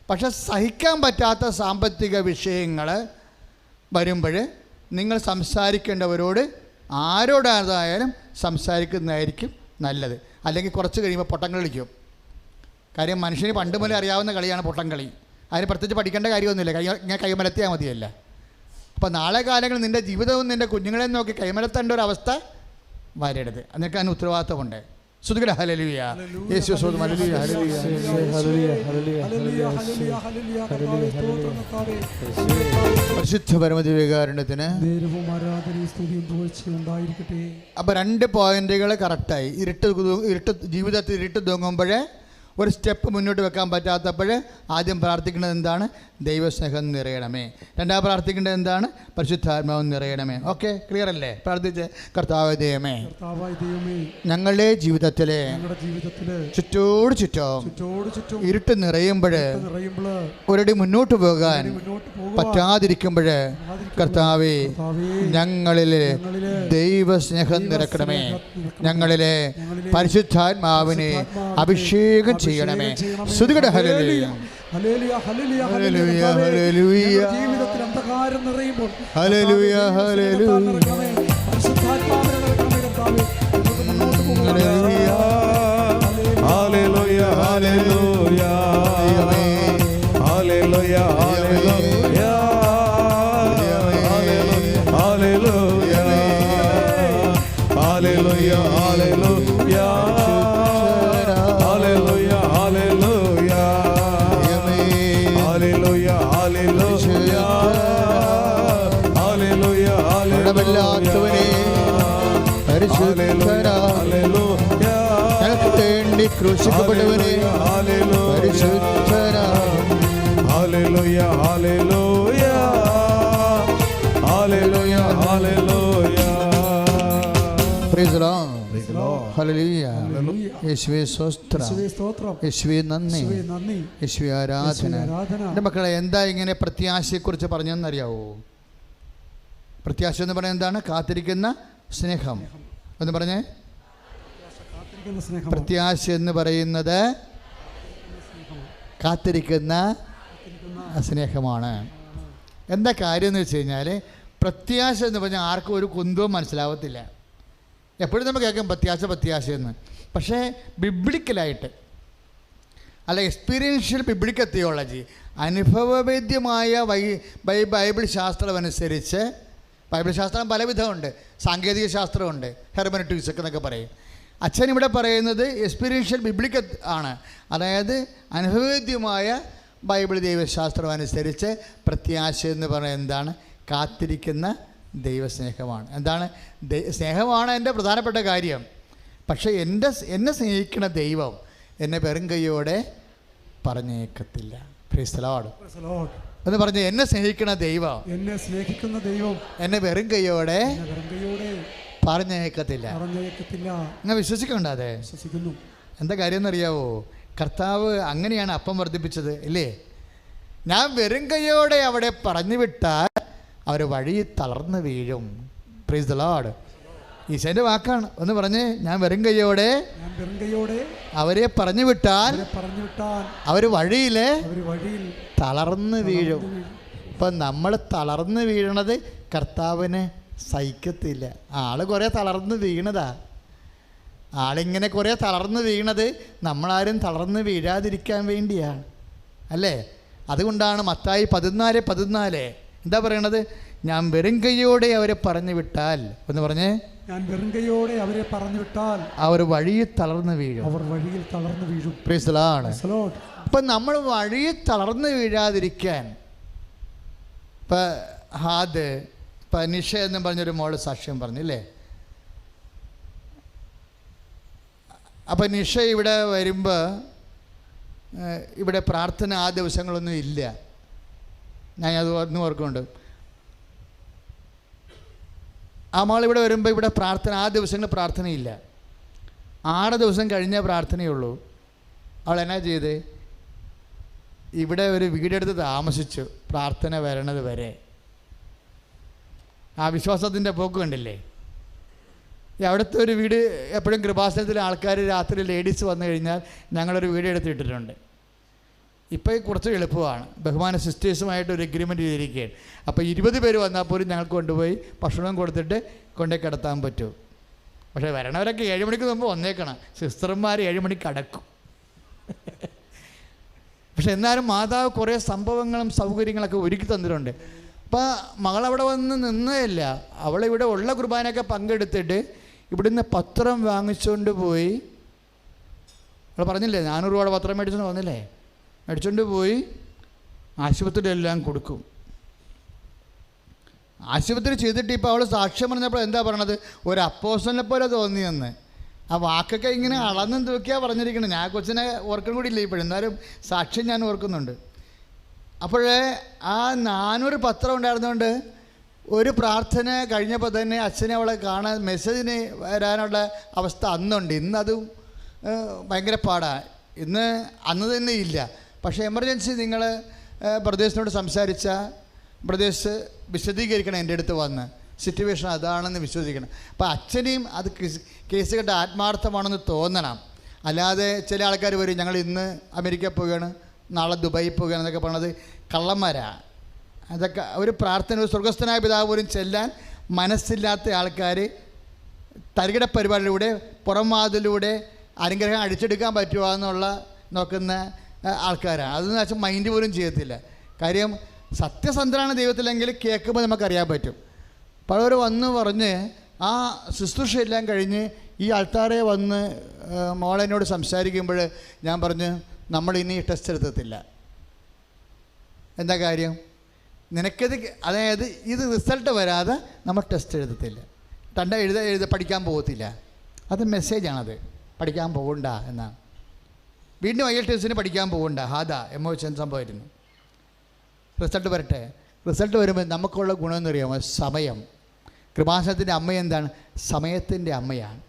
പക്ഷെ സഹിക്കാൻ പറ്റാത്ത സാമ്പത്തിക വിഷയങ്ങൾ വരുമ്പോൾ നിങ്ങൾ സംസാരിക്കേണ്ടവരോട് ആരോടായാലും സംസാരിക്കുന്നതായിരിക്കും നല്ലത്. അല്ലെങ്കിൽ കുറച്ച് കഴിയുമ്പോൾ പൊട്ടം കളിക്കും. കാര്യം മനുഷ്യന് പണ്ട് മുതലേ അറിയാവുന്ന കളിയാണ് പൊട്ടം കളി. അതിന് പ്രത്യേകിച്ച് പഠിക്കേണ്ട കാര്യമൊന്നുമില്ല, ഇങ്ങനെ കൈമലത്തിയാൽ മതിയല്ല. അപ്പോൾ നാളെ കാലങ്ങളിൽ നിൻ്റെ ജീവിതവും നിൻ്റെ കുഞ്ഞുങ്ങളെ നോക്കി കൈമലത്തേണ്ട ഒരു അവസ്ഥ വരരുത്. എന്നിട്ട് അതിന് ഉത്തരവാദിത്തമുണ്ട്. സുതുകട ഹല്ലേലൂയ, യേശു സ്തോത്രം, ഹല്ലേലൂയ, പരിശുദ്ധ പരമദിവ്യകാരുണ്യത്തിന്. അപ്പോൾ 2 പോയിന്റുകൾ കറക്റ്റായി. ജീവിതത്തിൽ ഇരുട്ട് തൂങ്ങുമ്പോൾ ഒരു സ്റ്റെപ്പ് മുന്നോട്ട് വെക്കാൻ പറ്റാത്തപ്പോൾ ആദ്യം പ്രാർത്ഥിക്കേണ്ടത് എന്താണ്? ദൈവസ്നേഹം നിറയണമേ. രണ്ടാമത് പ്രാർത്ഥിക്കേണ്ടത് എന്താണ്? പരിശുദ്ധാത്മാവ് നിറയണമേ. ഓക്കെ, ക്ലിയർ അല്ലേ? പ്രാർത്ഥിച്ച് കർത്താവേ ദൈവമേ, ഞങ്ങളുടെ ജീവിതത്തിലെ ചുറ്റോട് ചുറ്റും ഇരുട്ട് നിറയുമ്പോൾ ഒരടി മുന്നോട്ട് പോകാൻ പറ്റാതിരിക്കുമ്പോൾ കർത്താവേ ഞങ്ങളിൽ ദൈവസ്നേഹം നിറക്കണമേ. ഞങ്ങളിലെ പരിശുദ്ധാത്മാവിനെ അഭിഷേകം ചെയ്യണമേ. സ്തുതികട ഹല്ലേലൂയ, ഹല്ലേലൂയ, ഹല്ലേലൂയ, ഹല്ലേലൂയ, ഹല്ലേലൂയ, ജീവിതത്തിൽ അന്ധകാരം നിറയുമ്പോൾ ഹല്ലേലൂയ, ഹല്ലേലൂയ, പരിശുദ്ധാത്മാവിനെ നിറയ്ക്കണമേ കർത്താവേ. ഹല്ലേലൂയ, ഹല്ലേലൂയ, ഹല്ലേലൂയ, ഹല്ലേലൂയ, ഹല്ലേലൂയ, ഹല്ലേലൂയ, ഹല്ലേലൂയ, ഹല്ലേലൂയ. ഞങ്ങൾക്ക് വേണ്ടി ക്രൂശിക്കപ്പെട്ടവനെ പരിശുദ്ധനാ. ഹല്ലേലൂയ, ഹല്ലേലൂയ, ഹല്ലേലൂയ, ഹല്ലേലൂയ. Praise the lord. ഹല്ലേലൂയ. യേശുവേ സ്തോത്രം, യേശുവേ നന്ദി, യേശുവേ ആരാധന. എൻ്റെ മക്കളെ, എന്താ ഇങ്ങനെ പ്രത്യാശയെക്കുറിച്ച് പറഞ്ഞതെന്നറിയാവോ? പ്രത്യാശ എന്ന് പറയുന്നത് എന്താണ്? കാത്തിരിക്കുന്ന സ്നേഹം എന്ന് പറഞ്ഞേ. പ്രത്യാശ എന്ന് പറയുന്നത് കാത്തിരിക്കുന്ന സ്നേഹമാണ്. എന്താ കാര്യം എന്ന് വെച്ച് കഴിഞ്ഞാൽ, പ്രത്യാശ എന്ന് പറഞ്ഞാൽ ആർക്കും ഒരു കുന്തവും മനസ്സിലാവത്തില്ല. എപ്പോഴും നമ്മൾ കേൾക്കും പ്രത്യാശയെന്ന്. പക്ഷേ ബിബ്ലിക്കലായിട്ട് അല്ല, എക്സ്പീരിയൻഷ്യൽ ബിബ്ലിക്കൽ തിയോളജി, അനുഭവവേദ്യമായ ബൈബിൾ ശാസ്ത്രം അനുസരിച്ച്, ബൈബിൾ ശാസ്ത്രം പലവിധമുണ്ട്, സാങ്കേതിക ശാസ്ത്രമുണ്ട്, ഹെർമനറ്റിക്സ് ഒക്കെ എന്നൊക്കെ പറയും. അച്ഛൻ ഇവിടെ പറയുന്നത് എക്സ്പീരിയൻഷ്യൽ ബിബ്ലിക്കൽ ആണ്. അതായത് അനുഭവവേദ്യമായ ബൈബിൾ ദൈവശാസ്ത്രം അനുസരിച്ച് പ്രത്യാശ എന്ന് പറയുന്നത് എന്താണ്? കാത്തിരിക്കുന്ന ദൈവസ്നേഹമാണ്. എന്താണ്? സ്നേഹമാണ് എൻ്റെ പ്രധാനപ്പെട്ട കാര്യം. പക്ഷേ എന്നെ സ്നേഹിക്കുന്ന ദൈവം എന്നെ വെറും കൈയോടെ പറഞ്ഞേക്കത്തില്ല. പ്രൈസ് ദി ലോർഡ് എന്ന് പറഞ്ഞ്, എന്നെ സ്നേഹിക്കുന്ന ദൈവം എന്നെ വെറും കൈയോടെ പറഞ്ഞേക്കത്തില്ല. നിങ്ങൾ വിശ്വസിക്കണ്ട? അതെ, എന്താ കാര്യം എന്നറിയാവോ? കർത്താവ് അങ്ങനെയാണ് അപ്പം വർദ്ധിപ്പിച്ചത് ഇല്ലേ? ഞാൻ വെറും കൈയോടെ അവിടെ പറഞ്ഞു വിട്ടാൽ അവർ വഴി തളർന്നു വീഴും. Price the Lord. ഈശോന്റെ വാക്കാണ്. ഒന്ന് പറഞ്ഞേ, ഞാൻ വെറും കൈയോടെ അവരെ പറഞ്ഞു വിട്ടാൽ അവർ വഴിയിൽ തളർന്ന് വീഴും. ഇപ്പം നമ്മൾ തളർന്ന് വീഴണത് കർത്താവിന് സഹിക്കത്തില്ല. ആള് കുറേ തളർന്ന് വീണതാ. ആളിങ്ങനെ കുറേ തളർന്ന് വീണത് നമ്മളാരും തളർന്ന് വീഴാതിരിക്കാൻ വേണ്ടിയാണ്, അല്ലേ? അതുകൊണ്ടാണ് മത്തായി 14:14 എന്താ പറയണത്? ഞാൻ വെറും കൈയോടെ അവരെ പറഞ്ഞു വിട്ടാൽ, എന്ന് പറഞ്ഞേ, ഞാൻ വെറും കൈയോടെ അവരെ പറഞ്ഞു വിട്ടാൽ അവർ വഴിയിൽ തളർന്ന് വീഴും. അവർ വഴിയിൽ തളർന്നു വീഴും. Price the Lord. അപ്പം നമ്മൾ വഴിയിൽ തളർന്ന് വീഴാതിരിക്കാൻ, ഇപ്പം നിഷ എന്ന് പറഞ്ഞൊരു മോള് സാക്ഷ്യം പറഞ്ഞില്ലേ? അപ്പം നിഷ ഇവിടെ വരുമ്പോൾ ഇവിടെ പ്രാർത്ഥന ആ ദിവസങ്ങളൊന്നും ഇല്ല. ഞാൻ അത് ഒന്നും ഓർക്കുന്നുണ്ട്. ആ മോളിവിടെ വരുമ്പോൾ ഇവിടെ പ്രാർത്ഥന ആ ദിവസങ്ങളിൽ പ്രാർത്ഥനയില്ല. 6 ദിവസം കഴിഞ്ഞ പ്രാർത്ഥനയുള്ളൂ. അവൾ എന്നാ ചെയ്ത് ഇവിടെ ഒരു വീടെടുത്ത് താമസിച്ചു, പ്രാർത്ഥന വരണത് വരെ. ആ വിശ്വാസത്തിൻ്റെ പോക്ക് കണ്ടില്ലേ? അവിടുത്തെ ഒരു വീട് എപ്പോഴും കൃപാസനത്തിലെ ആൾക്കാർ രാത്രി ലേഡീസ് വന്നു കഴിഞ്ഞാൽ ഞങ്ങളൊരു വീട് എടുത്തിട്ടിട്ടുണ്ട്. ഇപ്പോൾ കുറച്ച് എളുപ്പമാണ്, ബഹുമാന സിസ്റ്റേഴ്സുമായിട്ട് ഒരു എഗ്രിമെൻറ്റ് ചെയ്തിരിക്കുകയാണ്. അപ്പോൾ 20 പേര് വന്നാൽ പോലും ഞങ്ങൾക്ക് കൊണ്ടുപോയി ഭക്ഷണം കൊടുത്തിട്ട് കൊണ്ടുപോയി കിടത്താൻ പറ്റും. പക്ഷേ വരണവരൊക്കെ 7 മണിക്ക് മുമ്പ് വന്നേക്കണം. സിസ്റ്റർമാർ 7 മണിക്ക് അടക്കും. പക്ഷെ എന്നാലും മാതാവ് കുറേ സംഭവങ്ങളും സൗകര്യങ്ങളൊക്കെ ഒരുക്കി തന്നിട്ടുണ്ട്. അപ്പോൾ മകളവിടെ വന്ന് നിന്നതല്ല, അവളിവിടെ ഉള്ള കുർബാനയൊക്കെ പങ്കെടുത്തിട്ട് ഇവിടുന്ന് പത്രം വാങ്ങിച്ചുകൊണ്ട് പോയി. അവൾ പറഞ്ഞില്ലേ 400 രൂപയുടെ പത്രം മേടിച്ചോണ്ട് വന്നില്ലേ? മേടിച്ചുകൊണ്ട് പോയി ആശുപത്രിയിലെല്ലാം കൊടുക്കും. ആശുപത്രി ചെയ്തിട്ട് ഇപ്പോൾ അവൾ സാക്ഷ്യം പറഞ്ഞപ്പോൾ എന്താ പറയണത്? ഒരു അപ്പോസ്തലനെ പോലെ തോന്നിയെന്ന്. ആ വാക്കൊക്കെ ഇങ്ങനെ അളന്ന് തൂക്കിയാണ് പറഞ്ഞിരിക്കുന്നത്. ഞാൻ കൊച്ചിനെ ഓർക്കാൻ കൂടി ഇല്ല ഇപ്പോഴും, എന്നാലും സാക്ഷ്യം ഞാൻ ഓർക്കുന്നുണ്ട്. അപ്പോഴേ ആ 400 പത്രം ഉണ്ടായിരുന്നുകൊണ്ട് ഒരു പ്രാർത്ഥന കഴിഞ്ഞപ്പോൾ തന്നെ അച്ഛനെ അവളെ കാണാൻ മെസ്സേജിന് വരാനുള്ള അവസ്ഥ അന്നുണ്ട്. ഇന്നതും ഭയങ്കര പാടാണ്. അന്ന് തന്നെ ഇല്ല. പക്ഷേ എമർജൻസി നിങ്ങൾ ബ്രദേഴ്സിനോട് സംസാരിച്ച ബ്രദേഴ്സ് വിശദീകരിക്കണം, എൻ്റെ അടുത്ത് വന്ന് സിറ്റുവേഷൻ അതാണെന്ന് വിശ്വസിക്കണം. അപ്പോൾ അച്ഛനെയും അത് കേസ് കേട്ട ആത്മാർത്ഥമാണെന്ന് തോന്നണം. അല്ലാതെ ചില ആൾക്കാർ വരും, ഞങ്ങൾ ഇന്ന് അമേരിക്ക പോവുകയാണ്, നാളെ ദുബായി പോവുകയാണ് എന്നൊക്കെ പറഞ്ഞത് കള്ളന്മാരാണ്. അതൊക്കെ ഒരു പ്രാർത്ഥന, ഒരു സ്വർഗസ്ഥനായ പിതാവ് പോലും ചെല്ലാൻ മനസ്സില്ലാത്ത ആൾക്കാർ തരികിട പരിപാടിയിലൂടെ പുറംവാതിലൂടെ അനുഗ്രഹം അടിച്ചെടുക്കാൻ പറ്റുമോ എന്നുള്ള നോക്കുന്ന ആൾക്കാരാണ്. അതെന്ന് വെച്ചാൽ മൈൻഡ് പോലും ചെയ്യത്തില്ല. കാര്യം സത്യസന്ധനാണ് ദൈവത്തിലെങ്കിൽ കേൾക്കുമ്പോൾ നമുക്കറിയാൻ പറ്റും. പലവർ വന്ന് പറഞ്ഞ് ആ ശുശ്രൂഷ എല്ലാം കഴിഞ്ഞ് ഈ ആൾക്കാരെ വന്ന് മോളെന്നോട് സംസാരിക്കുമ്പോൾ ഞാൻ പറഞ്ഞു, നമ്മളിനി ടെസ്റ്റ് എടുത്തിട്ടില്ല. എന്താ കാര്യം? നിനക്കത്, അതായത് ഇത് റിസൾട്ട് വരാതെ നമ്മൾ ടെസ്റ്റ് എഴുതത്തില്ല, പഠിക്കാൻ പോകത്തില്ല. അത് മെസ്സേജാണത്, പഠിക്കാൻ പോകണ്ട എന്നാണ്. വീണ്ടും IELTS പഠിക്കാൻ പോകണ്ട, MOHN സംഭവമായിരുന്നു. റിസൾട്ട് വരട്ടെ. റിസൾട്ട് വരുമ്പോൾ നമുക്കുള്ള ഗുണമെന്ന് അറിയാമോ? സമയം. കൃപാസനത്തിൻ്റെ അമ്മ എന്താണ്? സമയത്തിൻ്റെ അമ്മയാണ്.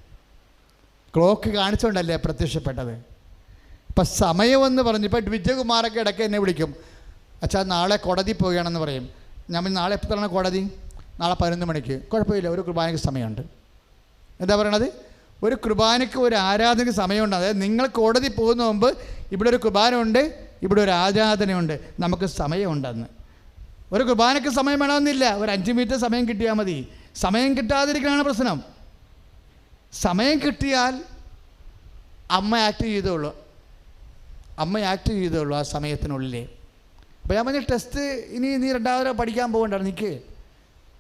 ക്ലോക്ക് കാണിച്ചുകൊണ്ടല്ലേ പ്രത്യക്ഷപ്പെട്ടത്. ഇപ്പം സമയമെന്ന് പറഞ്ഞു. ഇപ്പം വിജയകുമാരൊക്കെ ഇടയ്ക്ക് എന്നെ വിളിക്കും, അച്ഛാ നാളെ കോടതി പോവുകയാണെന്ന് പറയും. ഞാൻ നാളെ എപ്പോഴാണ് കോടതി? നാളെ 11 മണിക്ക്. കുഴപ്പമില്ല, ഒരു കുർബാനയ്ക്ക് സമയമുണ്ട്. എന്താ പറയണത്? ഒരു കുർബാനയ്ക്ക്, ഒരു ആരാധനയ്ക്ക് സമയമുണ്ട്. അതായത് നിങ്ങൾ കോടതി പോകുന്ന മുമ്പ് ഇവിടെ ഒരു കുർബാന ഉണ്ട്, ഇവിടെ ഒരു ആരാധനയുണ്ട്, നമുക്ക് സമയമുണ്ടെന്ന്. ഒരു കുർബാനയ്ക്ക് സമയം വേണമെന്നില്ല, ഒരു 5 മിനിറ്റ് സമയം കിട്ടിയാൽ മതി. സമയം കിട്ടാതിരിക്കലാണ് പ്രശ്നം. സമയം കിട്ടിയാൽ അമ്മ ആക്ട് ചെയ്തോളൂ ആ സമയത്തിനുള്ളിൽ. അപ്പോൾ ഞാൻ പറഞ്ഞ ടെസ്റ്റ് ഇനി നീ 2வது പഠിക്കാൻ പോകണ്ട, നിൽക്ക്,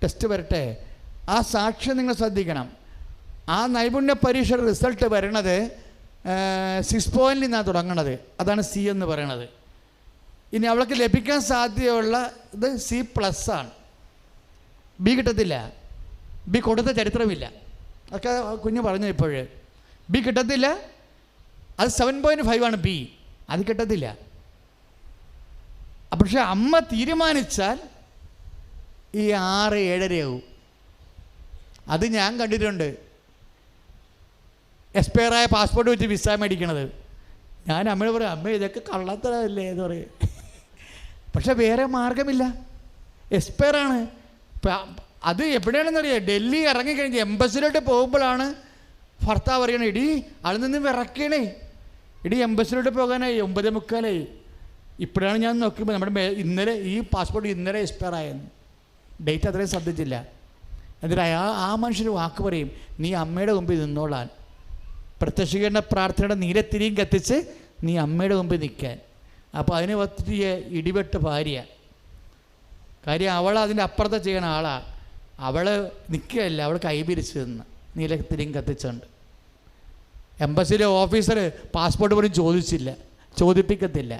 ടെസ്റ്റ് വരട്ടെ. ആ സാക്ഷ്യം നിങ്ങൾ ശ്രദ്ധിക്കണം. ആ നൈപുണ്യ പരീക്ഷ റിസൾട്ട് വരണത് 6 പോയിന്റിൽ നിന്നാണ് തുടങ്ങണത്. അതാണ് C എന്ന് പറയണത്. ഇനി അവൾക്ക് ലഭിക്കാൻ സാധ്യതയുള്ള ഇത് C+ ആണ്. B കിട്ടത്തില്ല. B കൊടുത്ത ചരിത്രമില്ല. ഒക്കെ കുഞ്ഞ് പറഞ്ഞു ഇപ്പോഴേ. B കിട്ടത്തില്ല. അത് 7.5 ആണ് B. അത് കിട്ടത്തില്ല. പക്ഷെ അമ്മ തീരുമാനിച്ചാൽ ഈ 6-7.5 ആവും. അത് ഞാൻ കണ്ടിട്ടുണ്ട്. എക്സ്പയറായ പാസ്പോർട്ട് വെച്ച് വിസ മേടിക്കണത്. ഞാൻ അമ്മയോട് പറയും, അമ്മ ഇതൊക്കെ കള്ളത്തരമല്ലേ എന്ന് പറയും. പക്ഷെ വേറെ മാർഗമില്ല, എക്സ്പയറാണ്. അത് എവിടെയാണെന്നറിയാം, ഡൽഹി ഇറങ്ങിക്കഴിഞ്ഞ് എംബസിലോട്ട് പോകുമ്പോഴാണ് ഭർത്താവ് പറയണേ, ഇടി അവിടെ നിന്ന് വിറക്കണേ, ഇടി എംബസിലോട്ട് പോകാനായി 9:45. ഇപ്പോഴാണ് ഞാൻ നോക്കുമ്പോൾ നമ്മുടെ ഇന്നലെ ഈ പാസ്പോർട്ട് ഇന്നലെ എക്സ്പയർ ആയെന്ന്, ഡേറ്റ് അത്രയും ശ്രദ്ധിച്ചില്ല. എന്നിട്ട് ആ മനുഷ്യർ വാക്ക് പറയും, നീ അമ്മയുടെ മുമ്പിൽ നിന്നോളാൻ, പ്രത്യക്ഷീകരണ പ്രാർത്ഥനയുടെ നീലത്തിരിയും കത്തിച്ച് നീ അമ്മയുടെ മുമ്പിൽ നിൽക്കാൻ. അപ്പോൾ അതിന് പറ്റിയ ഇടിവെട്ട് ഭാര്യ, കാര്യം അവൾ അതിൻ്റെ അപ്പുറത്തെ ചെയ്യണ ആളാണ്. അവൾ നിൽക്കുകയല്ല, അവൾ കൈപിരിച്ച് നിന്ന് നീലത്തിരിയും കത്തിച്ചുണ്ട്. എംബസിയിലെ ഓഫീസർ പാസ്പോർട്ട് പോലും ചോദിപ്പിക്കത്തില്ല.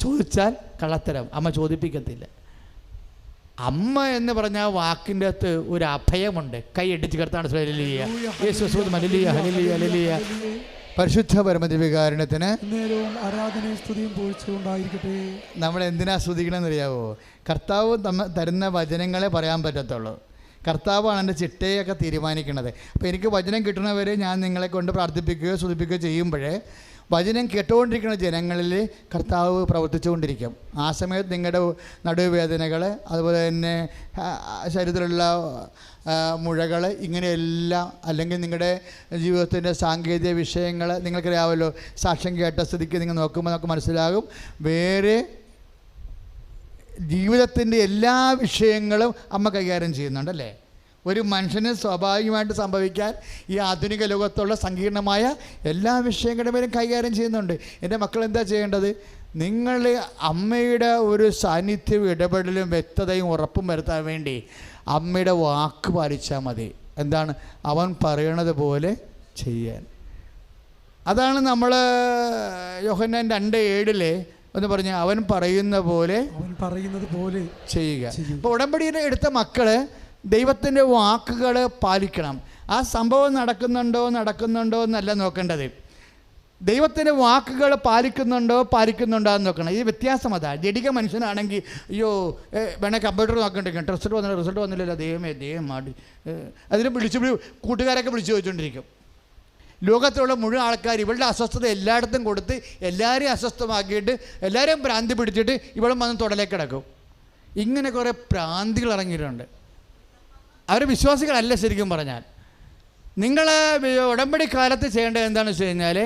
ചോദിച്ചാൽ കള്ളത്തരം, അമ്മ ചോദിപ്പിക്കത്തില്ല. അമ്മ എന്ന് പറഞ്ഞ ആ വാക്കിൻ്റെ അകത്ത് ഒരു അഭയമുണ്ട്. കൈ ഇടിച്ച് കിടത്താണ്. പരിശുദ്ധ പരമദിവ്യകാരുണ്യത്തിന് ആരാധനയും സ്തുതിയും പോഴ്ചയുണ്ടായിരിക്കട്ടെ. നമ്മൾ എന്തിനാ സ്തുതിക്കണമെന്ന് അറിയാവോ? കർത്താവ് തരുന്ന വചനങ്ങളെ പറയാൻ പറ്റത്തുള്ളൂ. കർത്താവാണ് എൻ്റെ ചിട്ടയൊക്കെ തീരുമാനിക്കുന്നത്. അപ്പോൾ എനിക്ക് വചനം കിട്ടുന്നവരെ ഞാൻ നിങ്ങളെ കൊണ്ട് പ്രാർത്ഥിപ്പിക്കുകയോ സ്തുതിപ്പിക്കുകയോ ചെയ്യുമ്പോഴേ വചനം കേട്ടുകൊണ്ടിരിക്കുന്ന ജനങ്ങളിൽ കർത്താവ് പ്രവർത്തിച്ചുകൊണ്ടിരിക്കും. ആ സമയത്ത് നിങ്ങളുടെ നടുവേദനകൾ, അതുപോലെ തന്നെ ശരീരത്തിലുള്ള മുഴകൾ, ഇങ്ങനെയെല്ലാം, അല്ലെങ്കിൽ നിങ്ങളുടെ ജീവിതത്തിൻ്റെ സാങ്കേതിക വിഷയങ്ങൾ നിങ്ങൾക്കറിയാമല്ലോ. സാക്ഷ്യം കേട്ട സ്ഥിതിക്ക് നിങ്ങൾ നോക്കുമ്പോൾ നമുക്ക് മനസ്സിലാകും, വേറെ ജീവിതത്തിൻ്റെ എല്ലാ വിഷയങ്ങളും അമ്മ കൈകാര്യം ചെയ്യുന്നുണ്ടല്ലേ. ഒരു മനുഷ്യന് സ്വാഭാവികമായിട്ട് സംഭവിക്കാൻ ഈ ആധുനിക ലോകത്തുള്ള സങ്കീർണമായ എല്ലാ വിഷയങ്ങളുടെ പേരും കൈകാര്യം ചെയ്യുന്നുണ്ട്. എൻ്റെ മക്കൾ എന്താ ചെയ്യേണ്ടത്? നിങ്ങൾ അമ്മയുടെ ഒരു സാന്നിധ്യവും ഇടപെടലും വ്യക്തതയും ഉറപ്പും വരുത്താൻ വേണ്ടി അമ്മയുടെ വാക്ക് പാലിച്ചാൽ മതി. എന്താണ്? അവൻ പറയണത് പോലെ ചെയ്യാൻ. അതാണ് നമ്മൾ യോഹന്നാൻ 2:7 എന്ന് പറഞ്ഞ അവൻ പറയുന്നത് പോലെ ചെയ്യുക. അപ്പോൾ ഉടമ്പടിയിൽ എടുത്ത മക്കൾ ദൈവത്തിൻ്റെ വാക്കുകൾ പാലിക്കണം. ആ സംഭവം നടക്കുന്നുണ്ടോ എന്നല്ല നോക്കേണ്ടത്, ദൈവത്തിൻ്റെ വാക്കുകൾ പാലിക്കുന്നുണ്ടോ എന്ന് നോക്കണം. ഈ വ്യത്യാസം അതാണ്. ജഡിക മനുഷ്യനാണെങ്കിൽ അയ്യോ വേണേൽ കമ്പ്യൂട്ടർ നോക്കണ്ടിരിക്കും, റിസൾട്ട് വന്നില്ലല്ലോ, ദൈവം മാടി, അതിന് കൂട്ടുകാരൊക്കെ വിളിച്ചു ചോദിച്ചുകൊണ്ടിരിക്കും. ലോകത്തിലുള്ള മുഴുവൻ ആൾക്കാർ ഇവളുടെ അസ്വസ്ഥത എല്ലായിടത്തും കൊടുത്ത് എല്ലാവരെയും അസ്വസ്ഥമാക്കിയിട്ട് എല്ലാവരെയും ഭ്രാന്തി പിടിച്ചിട്ട് ഇവളും വന്ന് തുടലേക്ക് കിടക്കും. ഇങ്ങനെ കുറേ ഭ്രാന്തികൾ ഇറങ്ങിയിട്ടുണ്ട്. അവർ വിശ്വാസികളല്ല. ശരിക്കും പറഞ്ഞാൽ നിങ്ങൾ ഉടമ്പടി കാലത്ത് ചെയ്യേണ്ടത് എന്താണെന്ന് വെച്ച് കഴിഞ്ഞാൽ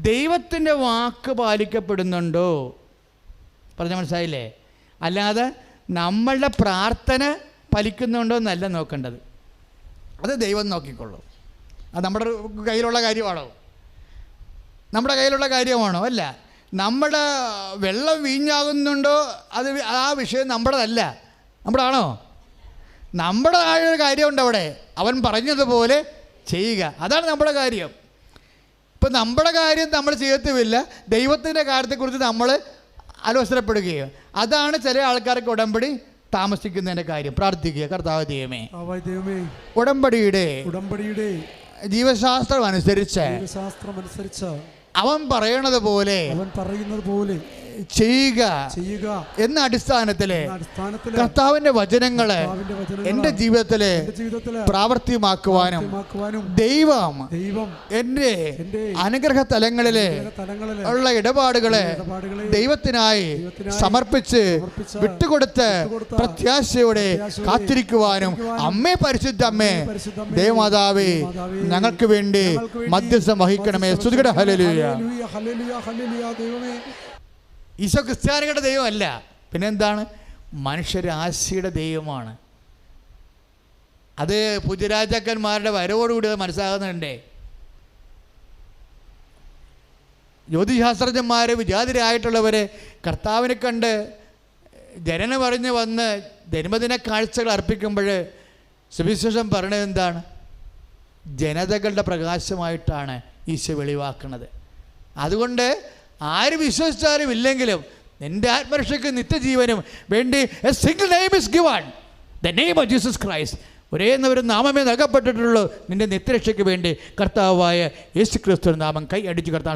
ദൈവത്തിൻ്റെ വാക്ക് പാലിക്കപ്പെടുന്നുണ്ടോ പറഞ്ഞാൽ മനസ്സിലായില്ലേ? അല്ലാതെ നമ്മളുടെ പ്രാർത്ഥന ഫലിക്കുന്നുണ്ടോ എന്നല്ല നോക്കേണ്ടത്. അത് ദൈവം നോക്കിക്കൊള്ളും. അത് നമ്മുടെ കയ്യിലുള്ള കാര്യമാണോ? അല്ല. നമ്മുടെ വെള്ളം വീഞ്ഞാകുന്നുണ്ടോ അത് ആ വിഷയം നമ്മുടേതല്ല. നമ്മുടെയാണോ? നമ്മുടെ ഒരു കാര്യമുണ്ട് അവിടെ. അവൻ പറഞ്ഞതുപോലെ ചെയ്യുക, അതാണ് നമ്മുടെ കാര്യം. ഇപ്പം നമ്മുടെ കാര്യം നമ്മൾ ചെയ്യത്തുമില്ല, ദൈവത്തിൻ്റെ കാര്യത്തെക്കുറിച്ച് നമ്മൾ അലോസരപ്പെടുകയോ. അതാണ് ചില ആൾക്കാർക്ക് ഉടമ്പടി താമസിക്കുന്നതിൻ്റെ കാര്യം. പ്രാർത്ഥിക്കുക, കർത്താവ് ദൈവമേ, ഉടമ്പടിയുടെ ജീവശാസ്ത്രം അനുസരിച്ച് അവൻ പറയണത് പോലെ ചെയ്യുക എന്ന അടിസ്ഥാനത്തില് കർത്താവിന്റെ വചനങ്ങള് എൻ്റെ ജീവിതത്തില് പ്രാവർത്തികമാക്കുവാനും ദൈവം എൻ്റെ അനുഗ്രഹ തലങ്ങളില് ഉള്ള ഇടപാടുകളെ ദൈവത്തിനായി സമർപ്പിച്ച് വിട്ടുകൊടുത്ത് പ്രത്യാശയോടെ കാത്തിരിക്കുവാനും അമ്മേ, പരിശുദ്ധ അമ്മേ, ദേവമാതാവേ, ഞങ്ങൾക്ക് വേണ്ടി മധ്യസ്ഥം വഹിക്കണമേ. സ്തുതിക്കട്ടെ. ഹല്ലേലൂയ. ഈശോ ക്രിസ്ത്യാനികളുടെ ദൈവമല്ല, പിന്നെന്താണ്? മനുഷ്യരാശിയുടെ ദൈവമാണ്. അത് പുതുരാജാക്കന്മാരുടെ വരവോടുകൂടി അത് മനസ്സിലാകുന്നുണ്ടേ. ജ്യോതിശാസ്ത്രജ്ഞന്മാർ, വിജാതിരായിട്ടുള്ളവർ കർത്താവിനെ കണ്ട് ജനനം പറഞ്ഞ് വന്ന് ജന്മദിന കാഴ്ചകൾ അർപ്പിക്കുമ്പോൾ സുവിശേഷം പറയണത് എന്താണ്? ജനതകളുടെ പ്രകാശമായിട്ടാണ് ഈശോ വെളിവാക്കുന്നത്. അതുകൊണ്ട് ആര് വിശ്വസിച്ചാലും ഇല്ലെങ്കിലും നിന്റെ ആത്മരക്ഷയ്ക്ക് നിത്യജീവനും വേണ്ടി A single name is given, the name of Jesus Christ. ഒരേ ഒരു നാമമേ നൽകപ്പെട്ടിട്ടുള്ളൂ നിന്റെ നിത്യരക്ഷയ്ക്ക് വേണ്ടി. കർത്താവായ യേശു ക്രിസ്തു നാമം കൈ അടിച്ച് കർത്താൻ.